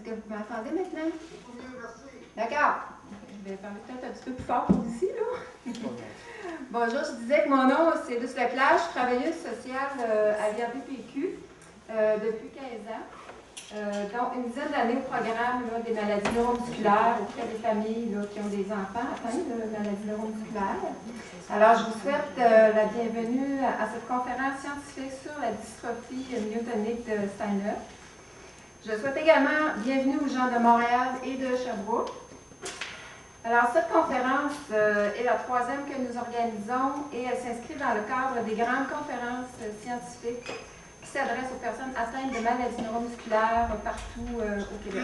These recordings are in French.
que vous m'entendez maintenant? D'accord. Je vais parler peut-être un petit peu plus fort ici, là. Bonjour, je disais que mon nom, c'est Luce Leclerc. Je suis travailleuse sociale à l'IRDPQ depuis 15 ans. Donc, une dizaine d'années au programme là, des maladies neuromusculaires auprès des familles là, qui ont des enfants atteints de maladies neuromusculaires. Alors, je vous souhaite la bienvenue à cette conférence scientifique sur la dystrophie myotonique de Steiner. Je souhaite également bienvenue aux gens de Montréal et de Sherbrooke. Alors, cette conférence est la troisième que nous organisons et elle s'inscrit dans le cadre des grandes conférences scientifiques qui s'adressent aux personnes atteintes de maladies neuromusculaires partout au Québec.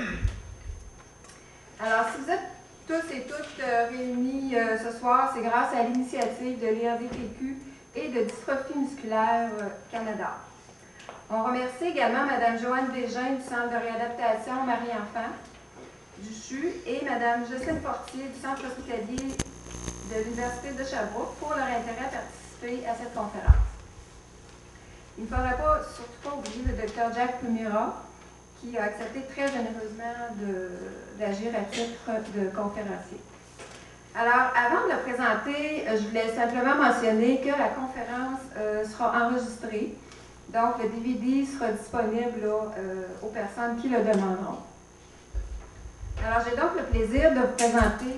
Alors, si vous êtes tous et toutes réunis ce soir, c'est grâce à l'initiative de l'IRDPQ et de Dystrophie musculaire Canada. On remercie également Mme Joanne Bégin du Centre de réadaptation Marie-Enfant du CHU et Mme Jocelyne Fortier du Centre hospitalier de l'Université de Sherbrooke pour leur intérêt à participer à cette conférence. Il ne faudrait surtout pas oublier le Dr Jack Pumira qui a accepté très généreusement d'agir à titre de conférencier. Alors, avant de le présenter, je voulais simplement mentionner que la conférence sera enregistrée. Donc, le DVD sera disponible là, aux personnes qui le demanderont. Alors, j'ai donc le plaisir de vous présenter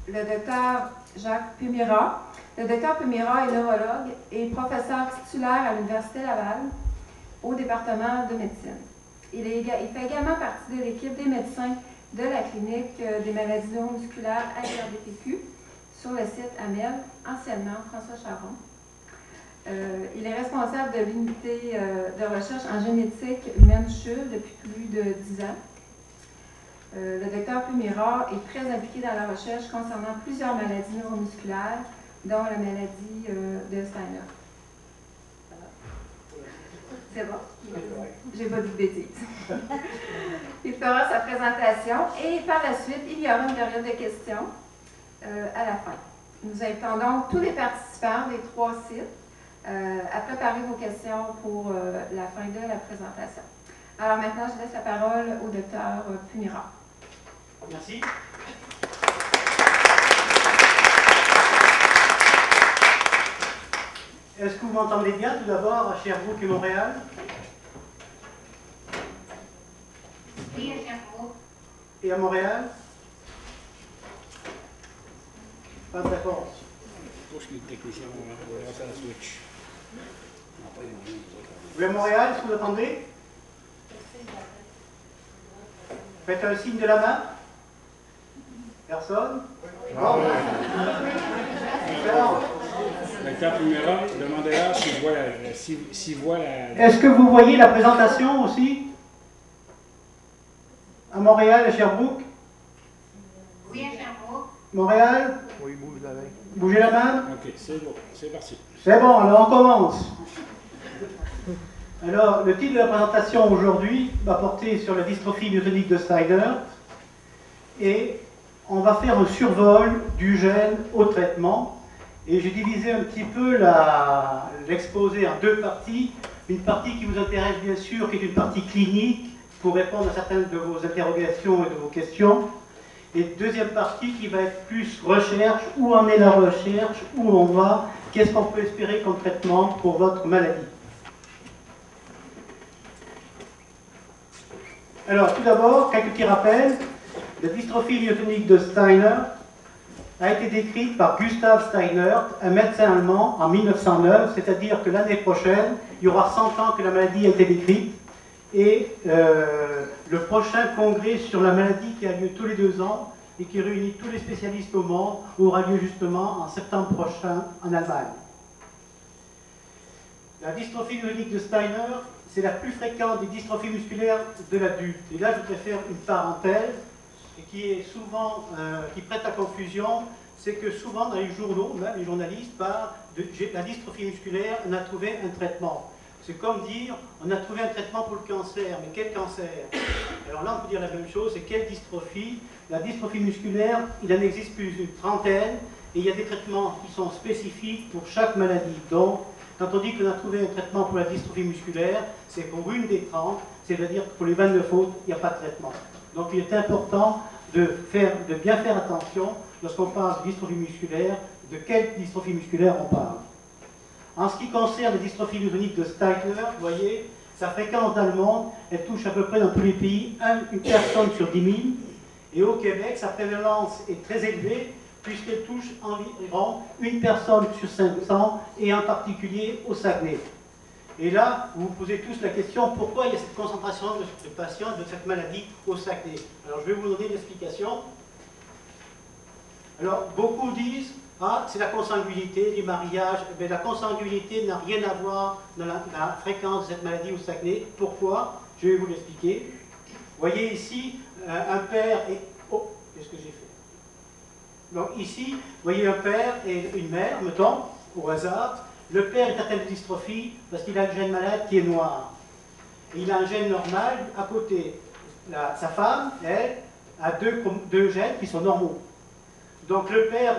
le Dr Jacques Pumira. Le Dr Pumira est neurologue et professeur titulaire à l'Université Laval au département de médecine. Il fait également partie de l'équipe des médecins de la clinique des maladies neuromusculaires à l'IRDPQ sur le site AMEL, anciennement François Charon. Il est responsable de l'unité de recherche en génétique humaine CHUL depuis plus de 10 ans. Le Dr Pumira est très impliqué dans la recherche concernant plusieurs maladies neuromusculaires, dont la maladie de Steiner. C'est bon? J'ai pas dit de bêtises. Il fera sa présentation et par la suite, il y aura une période de questions à la fin. Nous invitons donc tous les participants des 3 sites à préparer vos questions pour la fin de la présentation. Alors maintenant, je laisse la parole au Dr Pumira. Merci. Est-ce que vous m'entendez bien tout d'abord à Sherbrooke et Montréal? Oui, à Sherbrooke. Et à Montréal? Pas de réponse. Vous à Montréal, est-ce que vous entendez? Faites un signe de la main. Personne? Non. Dr Pumira, demandez-leur s'il voit la... Est-ce que vous voyez la présentation aussi? À Montréal, à Sherbrooke? Oui, à Sherbrooke. Montréal? Oui, bouge la main. Bougez la main. Ok, c'est bon, c'est parti. C'est bon, alors on commence. Alors, le titre de la présentation aujourd'hui va porter sur la dystrophie myotonique de Steiner et on va faire un survol du gène au traitement. Et j'ai divisé un petit peu l'exposé en 2 parties. Une partie qui vous intéresse bien sûr, qui est une partie clinique pour répondre à certaines de vos interrogations et de vos questions. Et deuxième partie qui va être plus recherche, où en est la recherche, où on va, qu'est-ce qu'on peut espérer comme traitement pour votre maladie. Alors tout d'abord, quelques petits rappels. La dystrophie myotonique de Steiner a été décrite par Gustav Steiner, un médecin allemand, en 1909, c'est-à-dire que l'année prochaine, il y aura 100 ans que la maladie a été décrite, et le prochain congrès sur la maladie qui a lieu tous les 2 ans et qui réunit tous les spécialistes au monde aura lieu justement en septembre prochain en Allemagne. La dystrophie myotonique de Steiner, c'est la plus fréquente des dystrophies musculaires de l'adulte. Et là, je voudrais faire une parenthèse et qui est souvent, qui prête à confusion, c'est que souvent dans les journaux, même les journalistes parlent de la dystrophie musculaire, on a trouvé un traitement. C'est comme dire, on a trouvé un traitement pour le cancer, mais quel cancer? Alors là, on peut dire la même chose, c'est quelle dystrophie? La dystrophie musculaire, il en existe plus d'une trentaine, et il y a des traitements qui sont spécifiques pour chaque maladie. Donc, quand on dit qu'on a trouvé un traitement pour la dystrophie musculaire, c'est pour une des 30, c'est-à-dire que pour les 29 autres, il n'y a pas de traitement. Donc il est important de bien faire attention lorsqu'on parle de dystrophie musculaire, de quelle dystrophie musculaire on parle. En ce qui concerne les dystrophies myotoniques de Steiner, vous voyez, sa fréquence dans le monde, elle touche à peu près dans tous les pays une personne sur 10 000. Et au Québec, sa prévalence est très élevée, puisqu'elle touche environ une personne sur 500, et en particulier au Saguenay. Et là, vous vous posez tous la question, pourquoi il y a cette concentration de patients de cette maladie au Saguenay? Alors, je vais vous donner l'explication. Alors, beaucoup disent, ah, c'est la consanguinité du mariage. Mais la consanguinité n'a rien à voir dans la fréquence de cette maladie au Saguenay. Pourquoi? Je vais vous l'expliquer. Vous voyez ici, un père et... Oh, qu'est-ce que j'ai fait? Donc ici, vous voyez un père et une mère, mettons, au hasard. Le père est atteint de dystrophie parce qu'il a un gène malade qui est noir. Et il a un gène normal à côté. Sa femme, elle, a deux gènes qui sont normaux. Donc le père,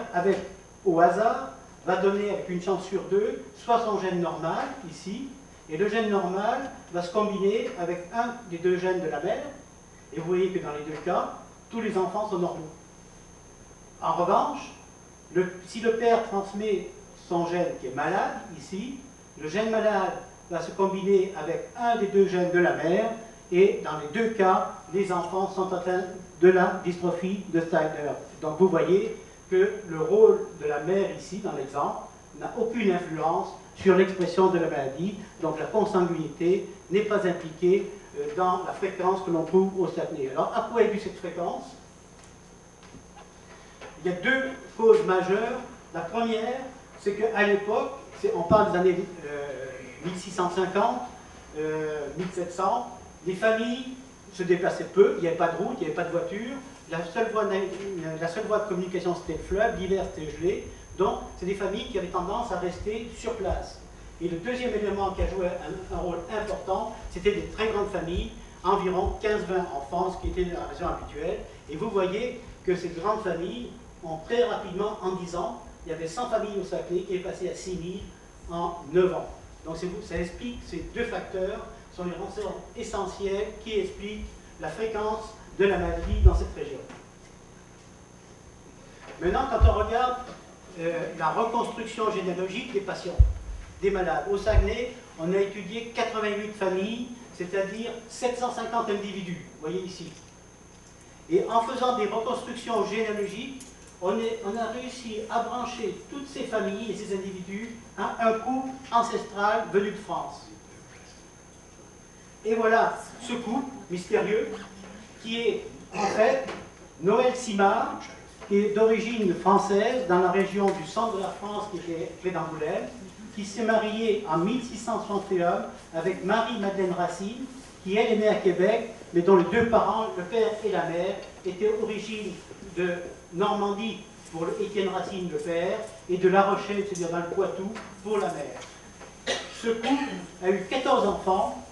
au hasard, va donner avec une chance sur 2, soit son gène normal, ici, et le gène normal va se combiner avec un des 2 gènes de la mère, et vous voyez que dans les 2 cas, tous les enfants sont normaux. En revanche, si le père transmet son gène qui est malade, ici, le gène malade va se combiner avec un des 2 gènes de la mère, et dans les 2 cas, les enfants sont atteints de la dystrophie de Steiner. Donc vous voyez que le rôle de la mère ici, dans l'exemple, n'a aucune influence sur l'expression de la maladie, donc la consanguinité n'est pas impliquée dans la fréquence que l'on trouve au Saguenay. Alors, à quoi est due cette fréquence? Il y a 2 causes majeures. La première, c'est qu'à l'époque, on parle des années 1650, 1700, les familles se déplaçaient peu, il n'y avait pas de route, il n'y avait pas de voiture, la seule voie de communication c'était le fleuve, l'hiver c'était gelé, donc c'est des familles qui avaient tendance à rester sur place. Et le deuxième élément qui a joué un rôle important, c'était des très grandes familles, environ 15-20 enfants, ce qui était la raison habituelle. Et vous voyez que ces grandes familles ont très rapidement, en 10 ans, il y avait 100 familles au Saguenay qui est passé à 6 000 en 9 ans. Donc ça explique, ces 2 facteurs sont les renseignements essentiels qui expliquent la fréquence de la maladie dans cette région. Maintenant, quand on regarde la reconstruction généalogique des patients, des malades, au Saguenay, on a étudié 88 familles, c'est-à-dire 750 individus, vous voyez ici. Et en faisant des reconstructions généalogiques, on a réussi à brancher toutes ces familles et ces individus à un couple ancestral venu de France. Et voilà ce couple mystérieux qui est en fait Noël Simard, qui est d'origine française dans la région du centre de la France qui était près d'Angoulême, qui s'est marié en 1661 avec Marie-Madeleine Racine, qui elle est née à Québec, mais dont les 2 parents, le père et la mère, étaient origine de Normandie pour Étienne Racine, le père, et de La Rochelle, c'est-à-dire dans le Poitou, pour la mère. Ce couple a eu 14 enfants,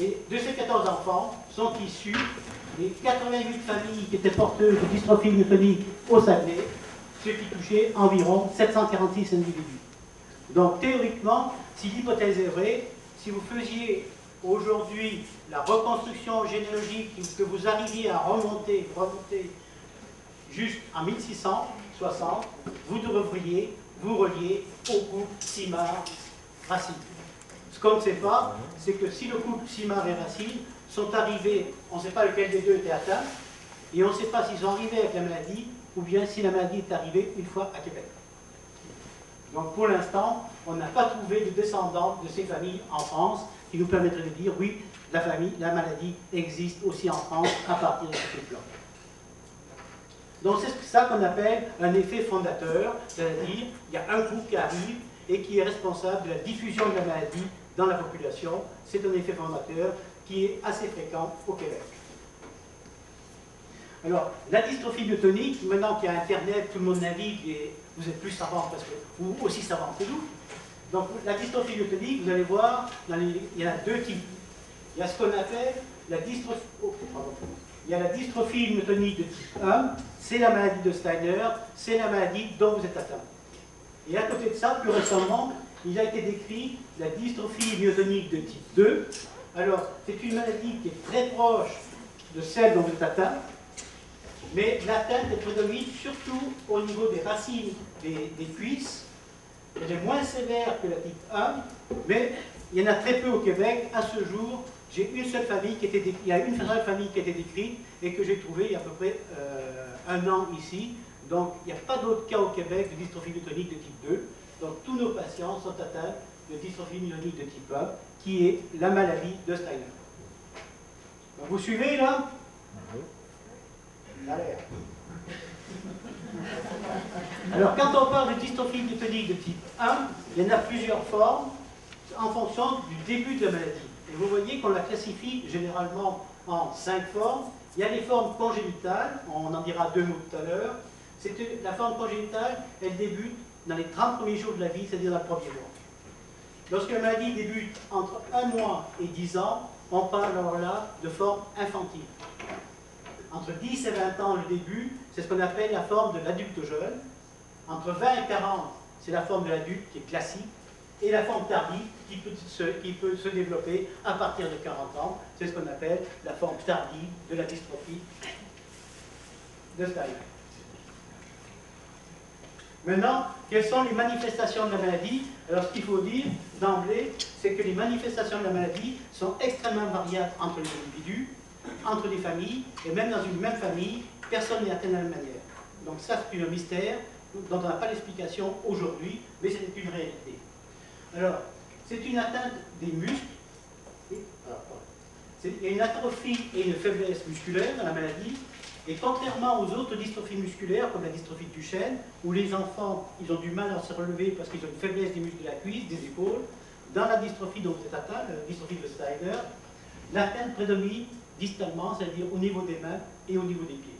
et de ces 14 enfants sont issus les 88 familles qui étaient porteuses de dystrophie myotonique au Saguenay, ce qui touchait environ 746 individus. Donc théoriquement, si l'hypothèse est vraie, si vous faisiez aujourd'hui la reconstruction généalogique, que vous arriviez à remonter juste en 1660, vous devriez vous relier au couple Simard-Racine. Ce qu'on ne sait pas, c'est que si le couple Simard et Racine sont arrivés, on ne sait pas lequel des 2 était atteint, et on ne sait pas s'ils sont arrivés avec la maladie, ou bien si la maladie est arrivée une fois à Québec. Donc pour l'instant, on n'a pas trouvé de descendants de ces familles en France qui nous permettraient de dire oui, la maladie existe aussi en France à partir de ce plan. Donc c'est ça qu'on appelle un effet fondateur, c'est-à-dire il y a un groupe qui arrive et qui est responsable de la diffusion de la maladie dans la population. C'est un effet fondateur qui est assez fréquent au Québec. Alors, la dystrophie myotonique, maintenant qu'il y a Internet, tout le monde navigue et vous êtes plus savants ou aussi savants que nous. Donc, la dystrophie myotonique, vous allez voir, il y en a 2 types. Il y a ce qu'on appelle la dystrophie. Il y a la dystrophie myotonique de type 1, c'est la maladie de Steiner, c'est la maladie dont vous êtes atteint. Et à côté de ça, plus récemment, il a été décrit la dystrophie myotonique de type 2. Alors, c'est une maladie qui est très proche de celle dont vous êtes atteint, mais l'atteinte est prédomine surtout au niveau des racines des cuisses. Elle est moins sévère que la type 1, mais il y en a très peu au Québec. À ce jour, j'ai une seule famille qui était il y a une seule famille qui a été décrite et que j'ai trouvée il y a à peu près 1 an ici. Donc il n'y a pas d'autres cas au Québec de dystrophie myotonique de type 2. Donc tous nos patients sont atteints de dystrophie myotonique de type 1, qui est la maladie de Steiner. Donc, vous suivez là? Alors, quand on parle de dystrophie myotonique de type 1, il y en a plusieurs formes en fonction du début de la maladie. Et vous voyez qu'on la classifie généralement en 5 formes. Il y a les formes congénitales, on en dira 2 mots tout à l'heure. La forme congénitale, elle débute dans les 30 premiers jours de la vie, c'est-à-dire dans le premier mois. Lorsque la maladie débute entre 1 mois et 10 ans, on parle alors là de forme infantile. Entre 10 et 20 ans, le début, c'est ce qu'on appelle la forme de l'adulte jeune. Entre 20 et 40, c'est la forme de l'adulte qui est classique. Et la forme tardive qui peut se développer à partir de 40 ans, c'est ce qu'on appelle la forme tardive de la dystrophie de Steiner. Maintenant, quelles sont les manifestations de la maladie? Alors, ce qu'il faut dire d'emblée, c'est que les manifestations de la maladie sont extrêmement variables entre les individus, entre les familles, et même dans une même famille, personne n'est atteint de la même manière. Donc ça, c'est un mystère dont on n'a pas l'explication aujourd'hui, mais c'est une réalité. Alors, c'est une atteinte des muscles. Il y a une atrophie et une faiblesse musculaire dans la maladie. Et contrairement aux autres dystrophies musculaires, comme la dystrophie de Duchenne, où les enfants ils ont du mal à se relever parce qu'ils ont une faiblesse des muscles de la cuisse, des épaules, dans la dystrophie dont vous êtes atteint, la dystrophie de Steiner, l'atteinte prédomine distalement, c'est-à-dire au niveau des mains et au niveau des pieds.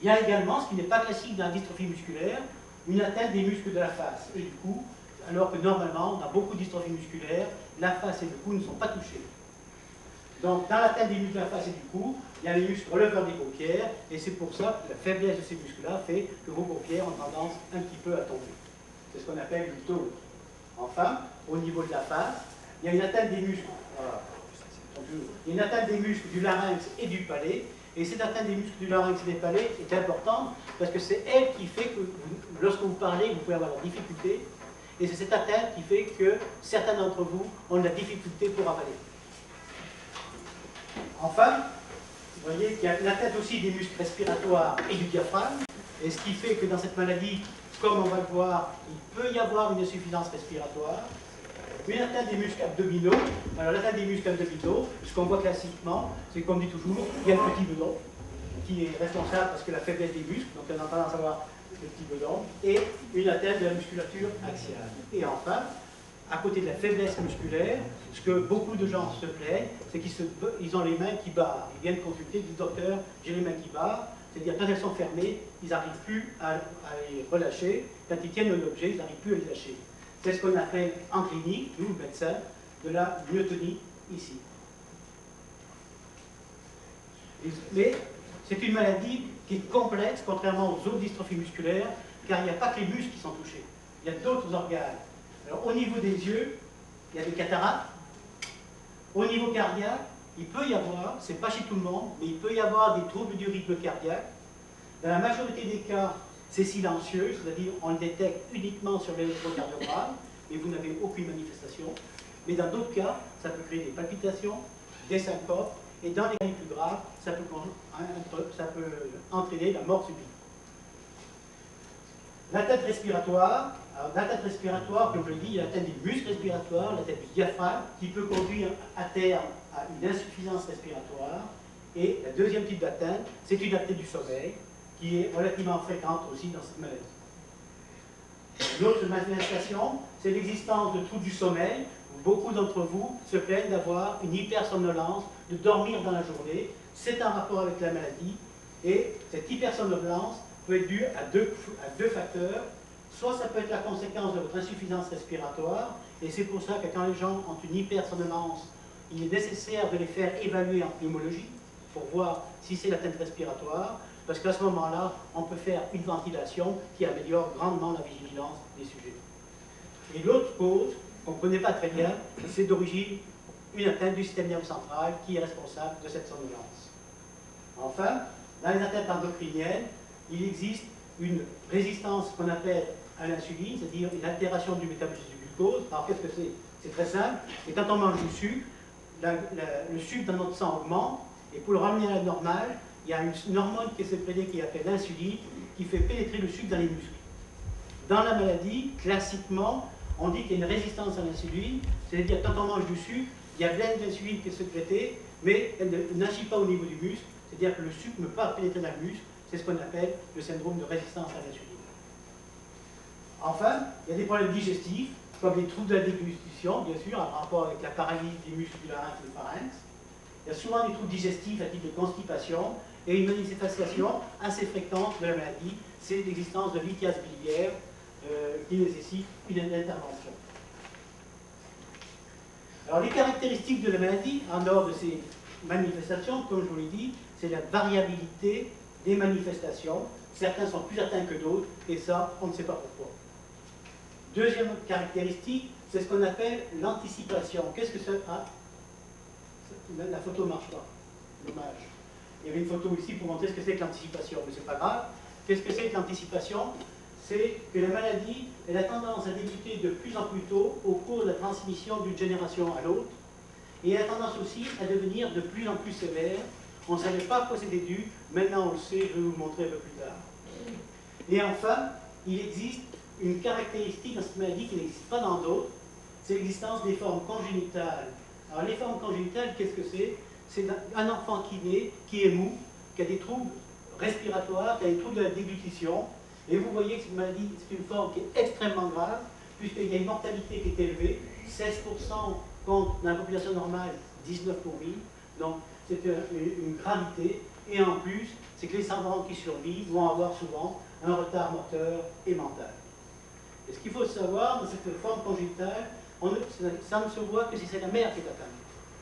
Il y a également, ce qui n'est pas classique dans la dystrophie musculaire, une atteinte des muscles de la face et du cou, alors que normalement, dans beaucoup de dystrophies musculaires, la face et le cou ne sont pas touchés. Donc, dans l'atteinte des muscles de la face et du cou, il y a les muscles releveurs des paupières, et c'est pour ça que la faiblesse de ces muscles-là fait que vos paupières ont tendance un petit peu à tomber. C'est ce qu'on appelle une tôle. Enfin, au niveau de la face, il y a une atteinte des muscles. Voilà. Il y a une atteinte des muscles du larynx et du palais, et cette atteinte des muscles du larynx et des palais est importante parce que c'est elle qui fait que, lorsque vous parlez, vous pouvez avoir la difficulté, et c'est cette atteinte qui fait que certains d'entre vous ont de la difficulté pour avaler. Enfin, vous voyez qu'il y a l'atteinte aussi des muscles respiratoires et du diaphragme, et ce qui fait que dans cette maladie, comme on va le voir, il peut y avoir une insuffisance respiratoire, une atteinte des muscles abdominaux. Alors l'atteinte des muscles abdominaux, ce qu'on voit classiquement, c'est comme dit toujours, il y a le petit bedon qui est responsable parce que la faiblesse des muscles, donc on a tendance à avoir le petit bedon, et une atteinte de la musculature axiale. Et enfin, à côté de la faiblesse musculaire, ce que beaucoup de gens se plaignent, c'est qu'ils ont les mains qui barrent. Ils viennent consulter, ils disent docteur, j'ai les mains qui barrent, c'est-à-dire quand elles sont fermées, ils n'arrivent plus à les relâcher. Quand ils tiennent un objet, ils n'arrivent plus à les lâcher. C'est ce qu'on appelle en clinique, nous, médecins, de la myotonie ici. Mais c'est une maladie qui est complexe, contrairement aux autres dystrophies musculaires, car il n'y a pas que les muscles qui sont touchés. Il y a d'autres organes. Alors, au niveau des yeux, il y a des cataractes. Au niveau cardiaque, il peut y avoir, c'est pas chez tout le monde, mais il peut y avoir des troubles du rythme cardiaque. Dans la majorité des cas, c'est silencieux, c'est-à-dire on le détecte uniquement sur l'électrocardiogramme, mais vous n'avez aucune manifestation. Mais dans d'autres cas, ça peut créer des palpitations, des syncopes, et dans les cas les plus graves, ça peut entraîner la mort subite. L'atteinte respiratoire, comme je l'ai dit, il y a l'atteinte des muscles respiratoires, l'atteinte du diaphragme, qui peut conduire à terme à une insuffisance respiratoire. Et le deuxième type d'atteinte, c'est une apnée du sommeil, qui est relativement fréquente aussi dans cette maladie. L'autre manifestation, c'est l'existence de troubles du sommeil. Beaucoup d'entre vous se plaignent d'avoir une hypersomnolence, de dormir dans la journée. C'est en rapport avec la maladie. Et cette hypersomnolence peut être due à deux facteurs. Soit ça peut être la conséquence de votre insuffisance respiratoire, et c'est pour ça que quand les gens ont une hypersomnolence, il est nécessaire de les faire évaluer en pneumologie pour voir si c'est l'atteinte respiratoire, parce qu'à ce moment-là, on peut faire une ventilation qui améliore grandement la vigilance des sujets. Et l'autre cause, qu'on ne connaît pas très bien, c'est d'origine une atteinte du système nerveux central qui est responsable de cette somnolence. Enfin, dans les atteintes endocriniennes, il existe une résistance qu'on appelle à l'insuline, c'est-à-dire une altération du métabolisme du glucose. Alors qu'est-ce que c'est? C'est très simple, c'est quand on mange du sucre, le sucre dans notre sang augmente, et pour le ramener à la normale, il y a une hormone qui est sécrétée qui appelle l'insuline, qui fait pénétrer le sucre dans les muscles. Dans la maladie, classiquement, on dit qu'il y a une résistance à l'insuline, c'est-à-dire quand on mange du sucre, il y a plein d'insuline qui est sécrétée, mais elle n'agit pas au niveau du muscle, c'est-à-dire que le sucre ne peut pas pénétrer dans le muscle, c'est ce qu'on appelle le syndrome de résistance à l'insuline. Enfin, il y a des problèmes digestifs, comme les troubles de la déglutition, bien sûr, en rapport avec la paralysie des muscles du larynx et du pharynx. Il y a souvent des troubles digestifs à titre de constipation, et une manifestation assez fréquente de la maladie, c'est l'existence de lithiase biliaire qui nécessite une intervention. Alors les caractéristiques de la maladie, en dehors de ces manifestations, comme je vous l'ai dit, c'est la variabilité des manifestations. Certains sont plus atteints que d'autres, et ça, on ne sait pas pourquoi. Deuxième caractéristique, c'est ce qu'on appelle l'anticipation. Qu'est-ce que c'est? Ah, la photo ne marche pas. Dommage. Il y avait une photo ici pour montrer ce que c'est que l'anticipation, mais ce n'est pas grave. Qu'est-ce que c'est que l'anticipation? C'est que la maladie, elle a tendance à débuter de plus en plus tôt au cours de la transmission d'une génération à l'autre, et elle a tendance aussi à devenir de plus en plus sévère. On ne savait pas à quoi c'était dû, maintenant on le sait, je vais vous le montrer un peu plus tard. Et enfin, il existe une caractéristique dans cette maladie qui n'existe pas dans d'autres, c'est l'existence des formes congénitales. Alors les formes congénitales, qu'est-ce que c'est? C'est un enfant qui naît, qui est mou, qui a des troubles respiratoires, qui a des troubles de la déglutition, et vous voyez que cette maladie, c'est une forme qui est extrêmement grave, puisqu'il y a une mortalité qui est élevée, 16% contre, dans la population normale, 19 pour 1000, donc c'est une gravité, et en plus, c'est que les enfants qui survivent vont avoir souvent un retard moteur et mental. Et ce qu'il faut savoir, dans cette forme congénitale, ça ne se voit que si c'est la mère qui est atteinte.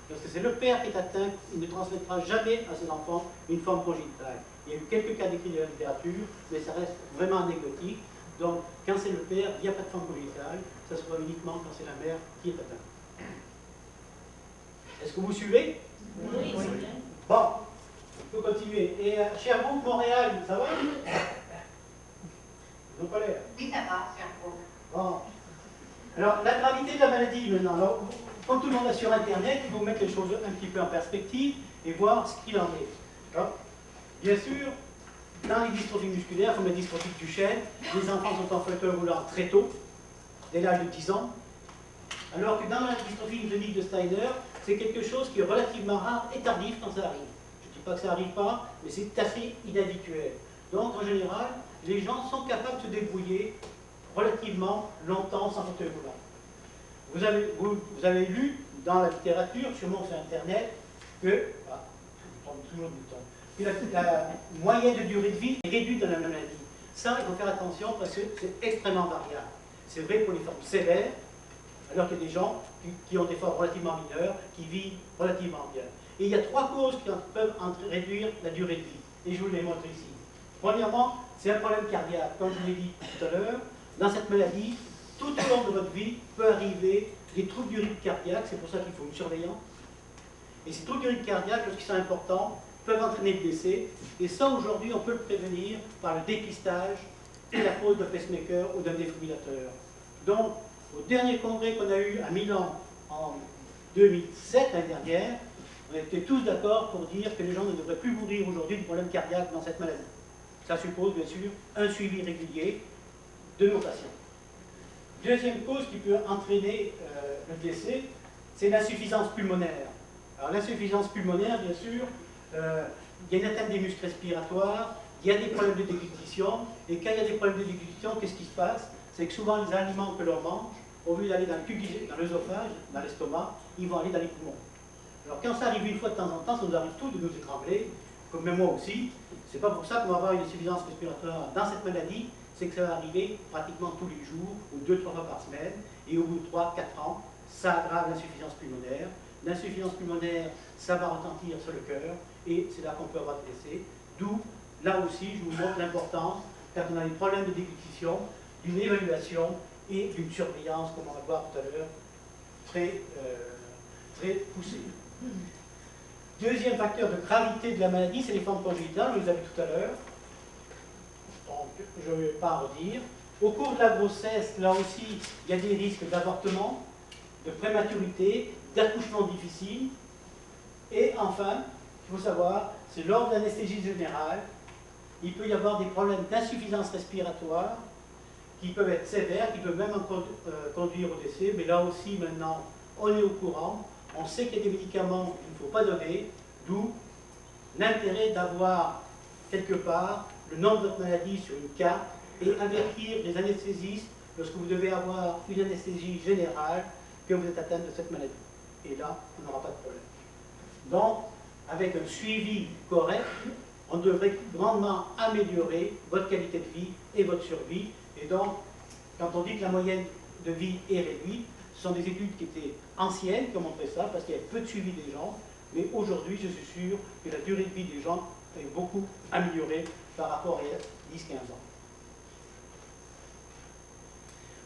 Lorsque c'est le père qui est atteint, il ne transmettra jamais à ses enfants une forme congénitale. Il y a eu quelques cas décrits dans la littérature, mais ça reste vraiment anecdotique. Donc, quand c'est le père, il n'y a pas de forme congénitale, ça se voit uniquement quand c'est la mère qui est atteinte. Est-ce que vous suivez? Oui. Bon, on peut continuer. Et Sherbrooke, Montréal, ça va? Ils n'ont pas l'air. Oui, ça va, Sherbrooke. Bon. Alors, la gravité de la maladie, maintenant. Alors, comme tout le monde est sur Internet, il faut mettre les choses un petit peu en perspective et voir ce qu'il en est. Alors, bien sûr, dans les dystrophies musculaires, comme la dystrophie de Duchenne, les enfants sont en fauteuil roulant très tôt, dès l'âge de 10 ans, alors que dans la dystrophie glycémique de Steiner, c'est quelque chose qui est relativement rare et tardif quand ça arrive. Je ne dis pas que ça n'arrive pas, mais c'est assez inhabituel. Donc, en général, les gens sont capables de se débrouiller relativement longtemps sans fauteuil roulant. Vous avez lu dans la littérature, sûrement sur Internet, que, la moyenne de durée de vie est réduite dans la maladie. Ça, il faut faire attention parce que c'est extrêmement variable. C'est vrai pour les formes sévères, alors qu'il y a des gens qui ont des formes relativement mineures, qui vivent relativement bien. Et il y a trois causes qui peuvent réduire la durée de vie. Et je vous les montre ici. Premièrement, c'est un problème cardiaque. Comme je vous l'ai dit tout à l'heure, dans cette maladie, tout au long de votre vie, peut arriver des troubles du rythme cardiaque, c'est pour ça qu'il faut une surveillance. Et ces troubles du rythme cardiaque, lorsqu'ils sont importants, peuvent entraîner le décès. Et ça, aujourd'hui, on peut le prévenir par le dépistage et la pose de pacemaker ou d'un défibrillateur. Donc, au dernier congrès qu'on a eu à Milan en 2007, l'année dernière, on était tous d'accord pour dire que les gens ne devraient plus mourir aujourd'hui du problème cardiaque dans cette maladie. Ça suppose, bien sûr, un suivi régulier de nos patients. Deuxième cause qui peut entraîner le décès, c'est l'insuffisance pulmonaire. Alors l'insuffisance pulmonaire, bien sûr, il y a une atteinte des muscles respiratoires, il y a des problèmes de déglutition, et quand il y a des problèmes de déglutition, qu'est-ce qui se passe? C'est que souvent les aliments que l'on mange, au lieu d'aller dans l'œsophage, dans l'estomac, ils vont aller dans les poumons. Alors quand ça arrive une fois de temps en temps, ça nous arrive tout de nous étrangler, comme même moi aussi. C'est pas pour ça qu'on va avoir une insuffisance respiratoire dans cette maladie, c'est que ça va arriver pratiquement tous les jours, ou 2-3 fois par semaine, et au bout de 3-4 ans, ça aggrave l'insuffisance pulmonaire. L'insuffisance pulmonaire, ça va retentir sur le cœur, et c'est là qu'on peut avoir des décès. D'où, là aussi, je vous montre l'importance, quand on a des problèmes de déglutition, d'une évaluation et d'une surveillance, comme on va voir tout à l'heure, très très poussée. Deuxième facteur de gravité de la maladie, c'est les formes congénitales, on les a vu tout à l'heure. Donc, je ne vais pas en redire. Au cours de la grossesse, là aussi, il y a des risques d'avortement, de prématurité, d'accouchement difficile. Et enfin, il faut savoir, c'est lors de l'anesthésie générale, il peut y avoir des problèmes d'insuffisance respiratoire qui peuvent être sévères, qui peuvent même conduire au décès. Mais là aussi, maintenant, on est au courant. On sait qu'il y a des médicaments qu'il ne faut pas donner, d'où l'intérêt d'avoir quelque part le nom de votre maladie sur une carte et avertir les anesthésistes lorsque vous devez avoir une anesthésie générale que vous êtes atteint de cette maladie. Et là, on n'aura pas de problème. Donc, avec un suivi correct, on devrait grandement améliorer votre qualité de vie et votre survie. Et donc, quand on dit que la moyenne de vie est réduite, ce sont des études qui étaient anciennes qui ont montré ça, parce qu'il y avait peu de suivi des gens. Mais aujourd'hui, je suis sûr que la durée de vie des gens est beaucoup améliorée par rapport à il y a 10-15 ans.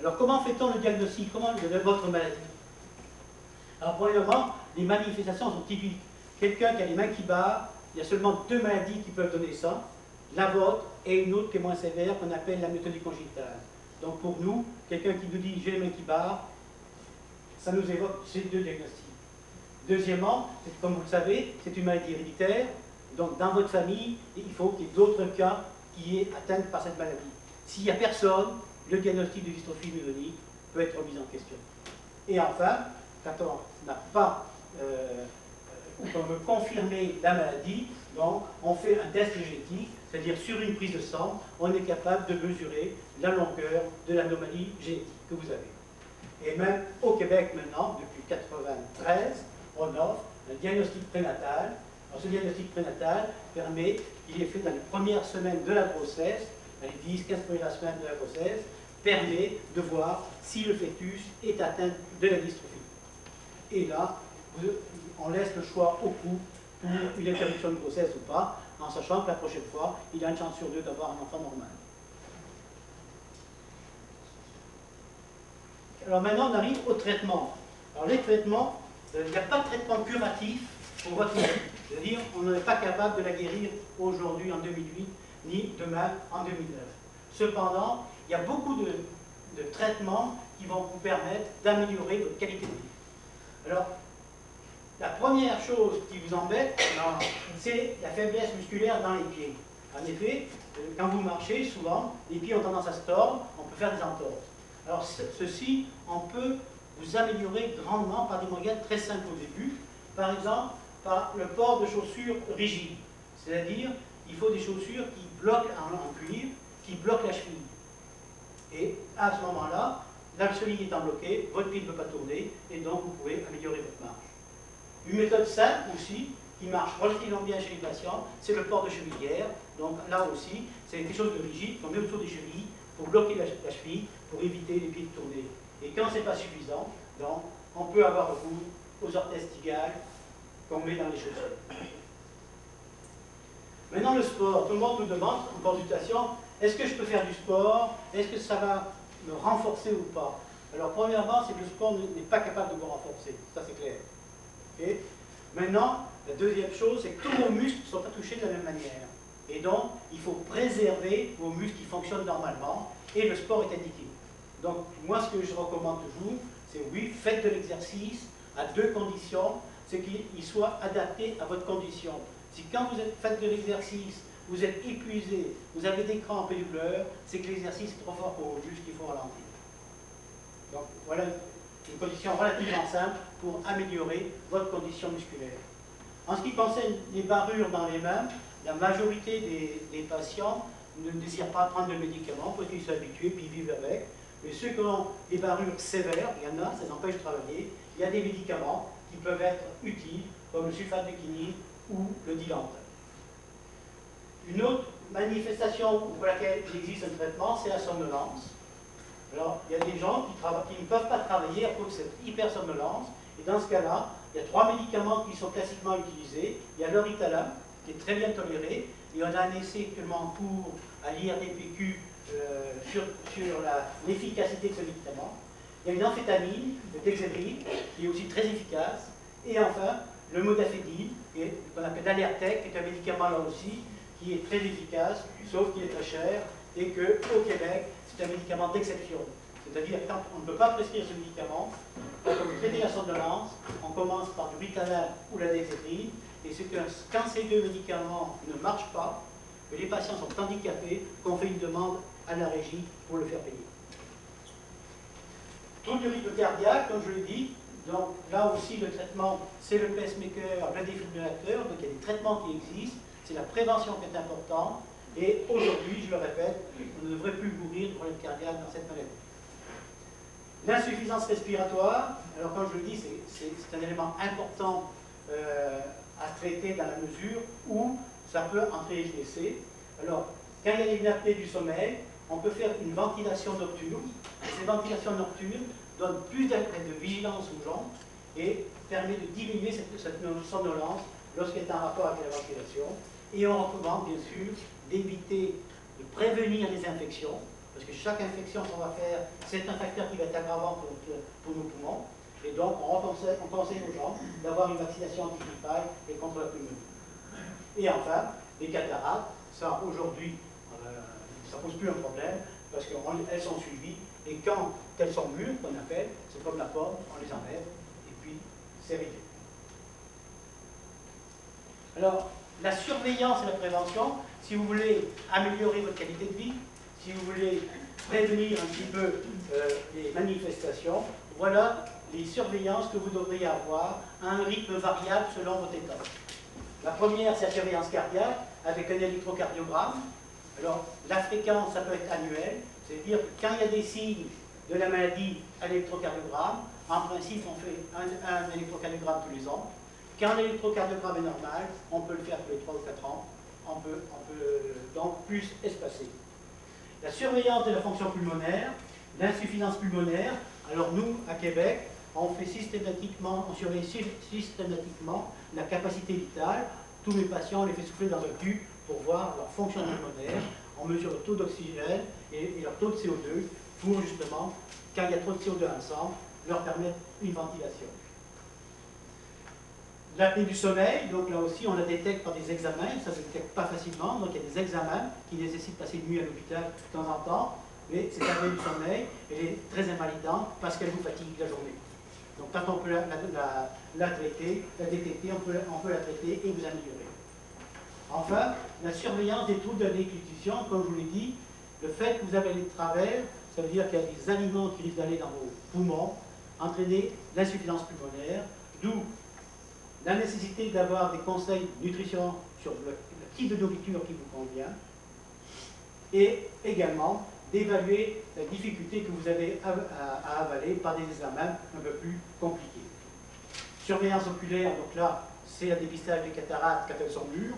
Alors, comment fait-on le diagnostic? Comment de votre maladie? Alors, premièrement, les manifestations sont typiques. Quelqu'un qui a les mains qui barrent, il y a seulement 2 maladies qui peuvent donner ça. La vôtre et une autre qui est moins sévère, qu'on appelle la myotonique congénitale. Donc, pour nous, quelqu'un qui nous dit « j'ai les mains qui barrent », ça nous évoque ces 2 diagnostics. Deuxièmement, comme vous le savez, c'est une maladie héréditaire. Donc, dans votre famille, il faut qu'il y ait d'autres cas qui aient atteint par cette maladie. S'il n'y a personne, le diagnostic de dystrophie myotonique peut être remis en question. Et enfin, quand on n'a pas, ou qu'on veut confirmer la maladie, donc on fait un test génétique, c'est-à-dire sur une prise de sang, on est capable de mesurer la longueur de l'anomalie génétique que vous avez. Et même au Québec maintenant, depuis 1993, on offre un diagnostic prénatal. Alors, ce diagnostic prénatal permet, il est fait dans les premières semaines de la grossesse, dans les 10-15 premières semaines de la grossesse, permet de voir si le fœtus est atteint de la dystrophie. Et là, on laisse le choix au couple pour une interruption de grossesse ou pas, en sachant que la prochaine fois, il a une chance sur 2 d'avoir un enfant normal. Alors maintenant, on arrive au traitement. Alors les traitements, il n'y a pas de traitement curatif pour votre maladie. C'est-à-dire, on n'est pas capable de la guérir aujourd'hui en 2008, ni demain en 2009. Cependant, il y a beaucoup de traitements qui vont vous permettre d'améliorer votre qualité de vie. Alors, la première chose qui vous embête, c'est la faiblesse musculaire dans les pieds. En effet, quand vous marchez, souvent, les pieds ont tendance à se tordre, on peut faire des entorses. Alors, ceci, on peut vous améliorer grandement par des moyens très simples au début. Par exemple, par le port de chaussures rigides. C'est-à-dire, il faut des chaussures qui bloquent en cuir, qui bloquent la cheville. Et à ce moment-là, la cheville étant bloquée, votre pied ne peut pas tourner, et donc vous pouvez améliorer votre marche. Une méthode simple aussi, qui marche relativement bien chez les patients, c'est le port de chevillère. Donc là aussi, c'est quelque chose de rigide qu'on met autour des chevilles pour bloquer la cheville, pour éviter les pieds de tourner. Et quand ce n'est pas suffisant, donc, on peut avoir recours aux orthèses tigales qu'on met dans les chaussures. Maintenant, le sport. Tout le monde nous demande en consultation, est-ce que je peux faire du sport? Est-ce que ça va me renforcer ou pas? Alors, premièrement, c'est que le sport n'est pas capable de vous renforcer. Ça, c'est clair. Okay? Maintenant, la deuxième chose, c'est que tous vos muscles ne sont pas touchés de la même manière. Et donc, il faut préserver vos muscles qui fonctionnent normalement, et le sport est indiqué. Donc, moi, ce que je recommande toujours, c'est oui, faites de l'exercice à 2 conditions, c'est qu'il soit adapté à votre condition. Si quand vous faites de l'exercice, vous êtes épuisé, vous avez des crampes et des douleurs, c'est que l'exercice est trop fort pour vos muscles, qu'il faut ralentir. Donc, voilà une condition relativement simple pour améliorer votre condition musculaire. En ce qui concerne les barrures dans les mains, la majorité des patients ne désirent pas prendre de médicaments parce qu'ils sont habitués puis ils vivent avec. Mais ceux qui ont des barrures sévères, il y en a, ça n'empêche de travailler, il y a des médicaments qui peuvent être utiles, comme le sulfate de quinine ou le dilantin. Une autre manifestation pour laquelle il existe un traitement, c'est la somnolence. Alors, il y a des gens qui ne peuvent pas travailler à cause de cette hypersomnolence, et dans ce cas-là, il y a 3 médicaments qui sont classiquement utilisés. Il y a l'Oritalum, qui est très bien toléré, et on a un essai actuellement en cours à l'IRDPQ sur l'efficacité de ce médicament. Il y a une amphétamine, le Dexedrine, qui est aussi très efficace. Et enfin, le modafédil, qu'on appelle l'Alertec, qui est un médicament là aussi, qui est très efficace, sauf qu'il est très cher, et qu'au Québec, c'est un médicament d'exception. C'est-à-dire, quand on ne peut pas prescrire ce médicament, quand on veut traiter la somnolence, on commence par du Ritalin ou la dexédrine, et c'est quand ces deux médicaments ne marchent pas, que les patients sont handicapés, qu'on fait une demande à la régie pour le faire payer. Trouble du rythme cardiaque, comme je l'ai dit, donc là aussi le traitement, c'est le pacemaker, le défibrillateur, donc il y a des traitements qui existent, c'est la prévention qui est importante, et aujourd'hui, je le répète, on ne devrait plus mourir de problème cardiaque dans cette maladie. L'insuffisance respiratoire, alors comme je le dis, c'est un élément important à traiter dans la mesure où ça peut entraîner le décès. Alors, quand il y a une apnée du sommeil, on peut faire une ventilation nocturne. Et ces ventilations nocturnes donnent plus de vigilance aux gens et permet de diminuer cette somnolence lorsqu'elle est en rapport avec la ventilation. Et on recommande bien sûr d'éviter de prévenir les infections, parce que chaque infection qu'on va faire, c'est un facteur qui va être aggravant pour nos poumons. Et donc, on conseille aux gens d'avoir une vaccination anti-grippale et contre la pneumonie. Et enfin, les cataractes, ça aujourd'hui, ça ne pose plus un problème, parce qu'elles sont suivies, et quand elles sont mûres, qu'on appelle, c'est comme la pomme, on les enlève, et puis c'est réglé. Alors, la surveillance et la prévention, si vous voulez améliorer votre qualité de vie, si vous voulez prévenir un petit peu les manifestations, voilà les surveillances que vous devriez avoir à un rythme variable selon votre état. La première, c'est la surveillance cardiaque avec un électrocardiogramme. Alors, la fréquence, ça peut être annuel, c'est-à-dire que quand il y a des signes de la maladie à l'électrocardiogramme, en principe, on fait un électrocardiogramme tous les ans. Quand l'électrocardiogramme est normal, on peut le faire tous les 3 ou 4 ans. On peut donc plus espacer. La surveillance de la fonction pulmonaire, l'insuffisance pulmonaire. Alors nous, à Québec, on surveille systématiquement la capacité vitale. Tous mes patients, on les fait souffler dans un tube pour voir leur fonction pulmonaire. On mesure le taux d'oxygène et leur taux de CO2 pour justement, quand il y a trop de CO2 ensemble, leur permettre une ventilation. L'apnée du sommeil, donc là aussi on la détecte par des examens, ça ne se détecte pas facilement, donc il y a des examens qui nécessitent de passer une nuit à l'hôpital de temps en temps, mais cette apnée du sommeil, elle est très invalidante parce qu'elle vous fatigue la journée. Donc quand on peut la traiter, la détecter, on peut la traiter et vous améliorer. Enfin, la surveillance des troubles de la déglutition, comme je vous l'ai dit, le fait que vous avez les travers, ça veut dire qu'il y a des aliments qui risquent d'aller dans vos poumons, entraîner l'insuffisance pulmonaire, d'où la nécessité d'avoir des conseils de nutrition sur le type de nourriture qui vous convient, et également d'évaluer la difficulté que vous avez à avaler par des examens un peu plus compliqués. Surveillance oculaire, donc là, c'est le dépistage des cataractes quand elles sont mûres,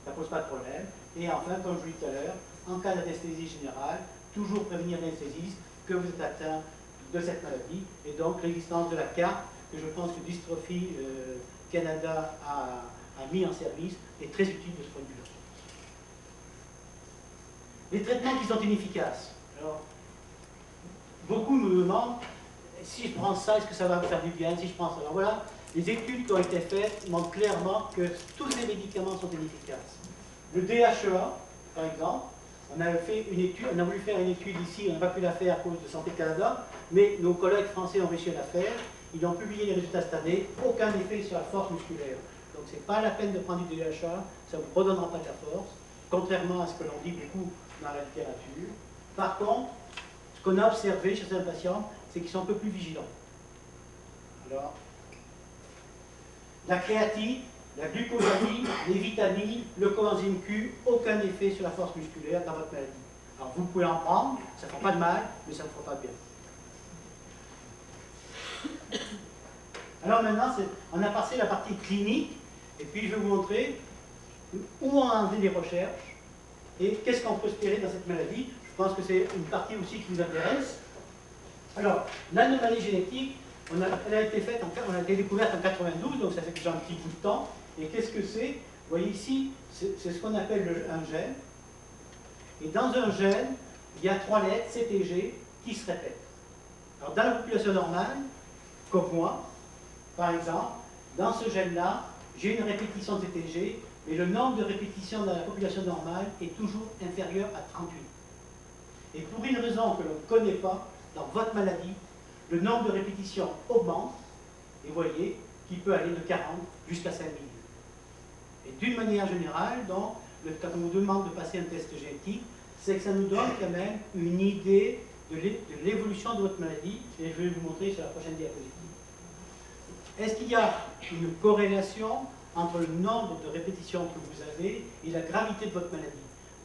ça ne pose pas de problème. Et enfin, comme je vous l'ai dit tout à l'heure, en cas d'anesthésie générale, toujours prévenir l'anesthésiste que vous êtes atteint de cette maladie, et donc l'existence de la carte, que je pense que Dystrophie Canada a mis en service, est très utile de ce point de vue-là. Les traitements qui sont inefficaces. Alors, beaucoup me demandent, si je prends ça, est-ce que ça va me faire du bien? Si je prends ça, alors voilà, les études qui ont été faites montrent clairement que tous ces médicaments sont inefficaces. Le DHEA, par exemple, on a fait une étude, on a voulu faire une étude ici, on n'a pas pu la faire à cause de Santé Canada, mais nos collègues français ont réussi à la faire. Ils ont publié les résultats cette année, aucun effet sur la force musculaire. Donc c'est pas la peine de prendre du DHA, ça ne vous redonnera pas de la force, contrairement à ce que l'on dit beaucoup dans la littérature. Par contre, ce qu'on a observé chez certains patients, c'est qu'ils sont un peu plus vigilants. Alors, la créatine, la glucosamine, les vitamines, le coenzyme Q, aucun effet sur la force musculaire dans votre maladie. Alors vous pouvez en prendre, ça ne fera pas de mal, mais ça ne fera pas de bien. Alors maintenant, on a passé la partie clinique, et puis je vais vous montrer où on a amené les recherches, et qu'est-ce qu'on peut espérer dans cette maladie. Je pense que c'est une partie aussi qui vous intéresse. Alors, l'anomalie génétique, elle a été faite, on a été découverte en 92, donc ça fait déjà un petit bout de temps. Et qu'est-ce que c'est? Vous voyez ici, c'est ce qu'on appelle un gène. Et dans un gène, il y a 3 lettres, CTG, qui se répètent. Alors, dans la population normale, comme moi, par exemple, dans ce gène-là, j'ai une répétition de TTG, mais le nombre de répétitions dans la population normale est toujours inférieur à 38. Et pour une raison que l'on ne connaît pas, dans votre maladie, le nombre de répétitions augmente, et vous voyez qu'il peut aller de 40 jusqu'à 5000. Et d'une manière générale, donc, quand on vous demande de passer un test génétique, c'est que ça nous donne quand même une idée de l'évolution de votre maladie, et je vais vous montrer sur la prochaine diapositive. Est-ce qu'il y a une corrélation entre le nombre de répétitions que vous avez et la gravité de votre maladie?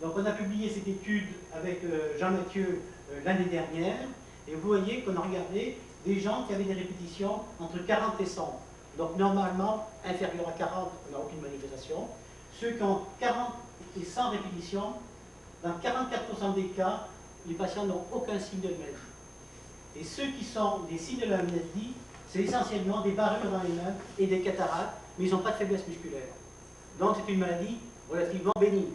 Donc on a publié cette étude avec Jean-Mathieu l'année dernière, et vous voyez qu'on a regardé des gens qui avaient des répétitions entre 40 et 100. Donc normalement, inférieur à 40, on n'a aucune manifestation. Ceux qui ont 40 et 100 répétitions, dans 44% des cas, les patients n'ont aucun signe de maladie. Et ceux qui sont des signes de la maladie, c'est essentiellement des barrures dans les mains et des cataractes, mais ils n'ont pas de faiblesse musculaire. Donc c'est une maladie relativement bénigne.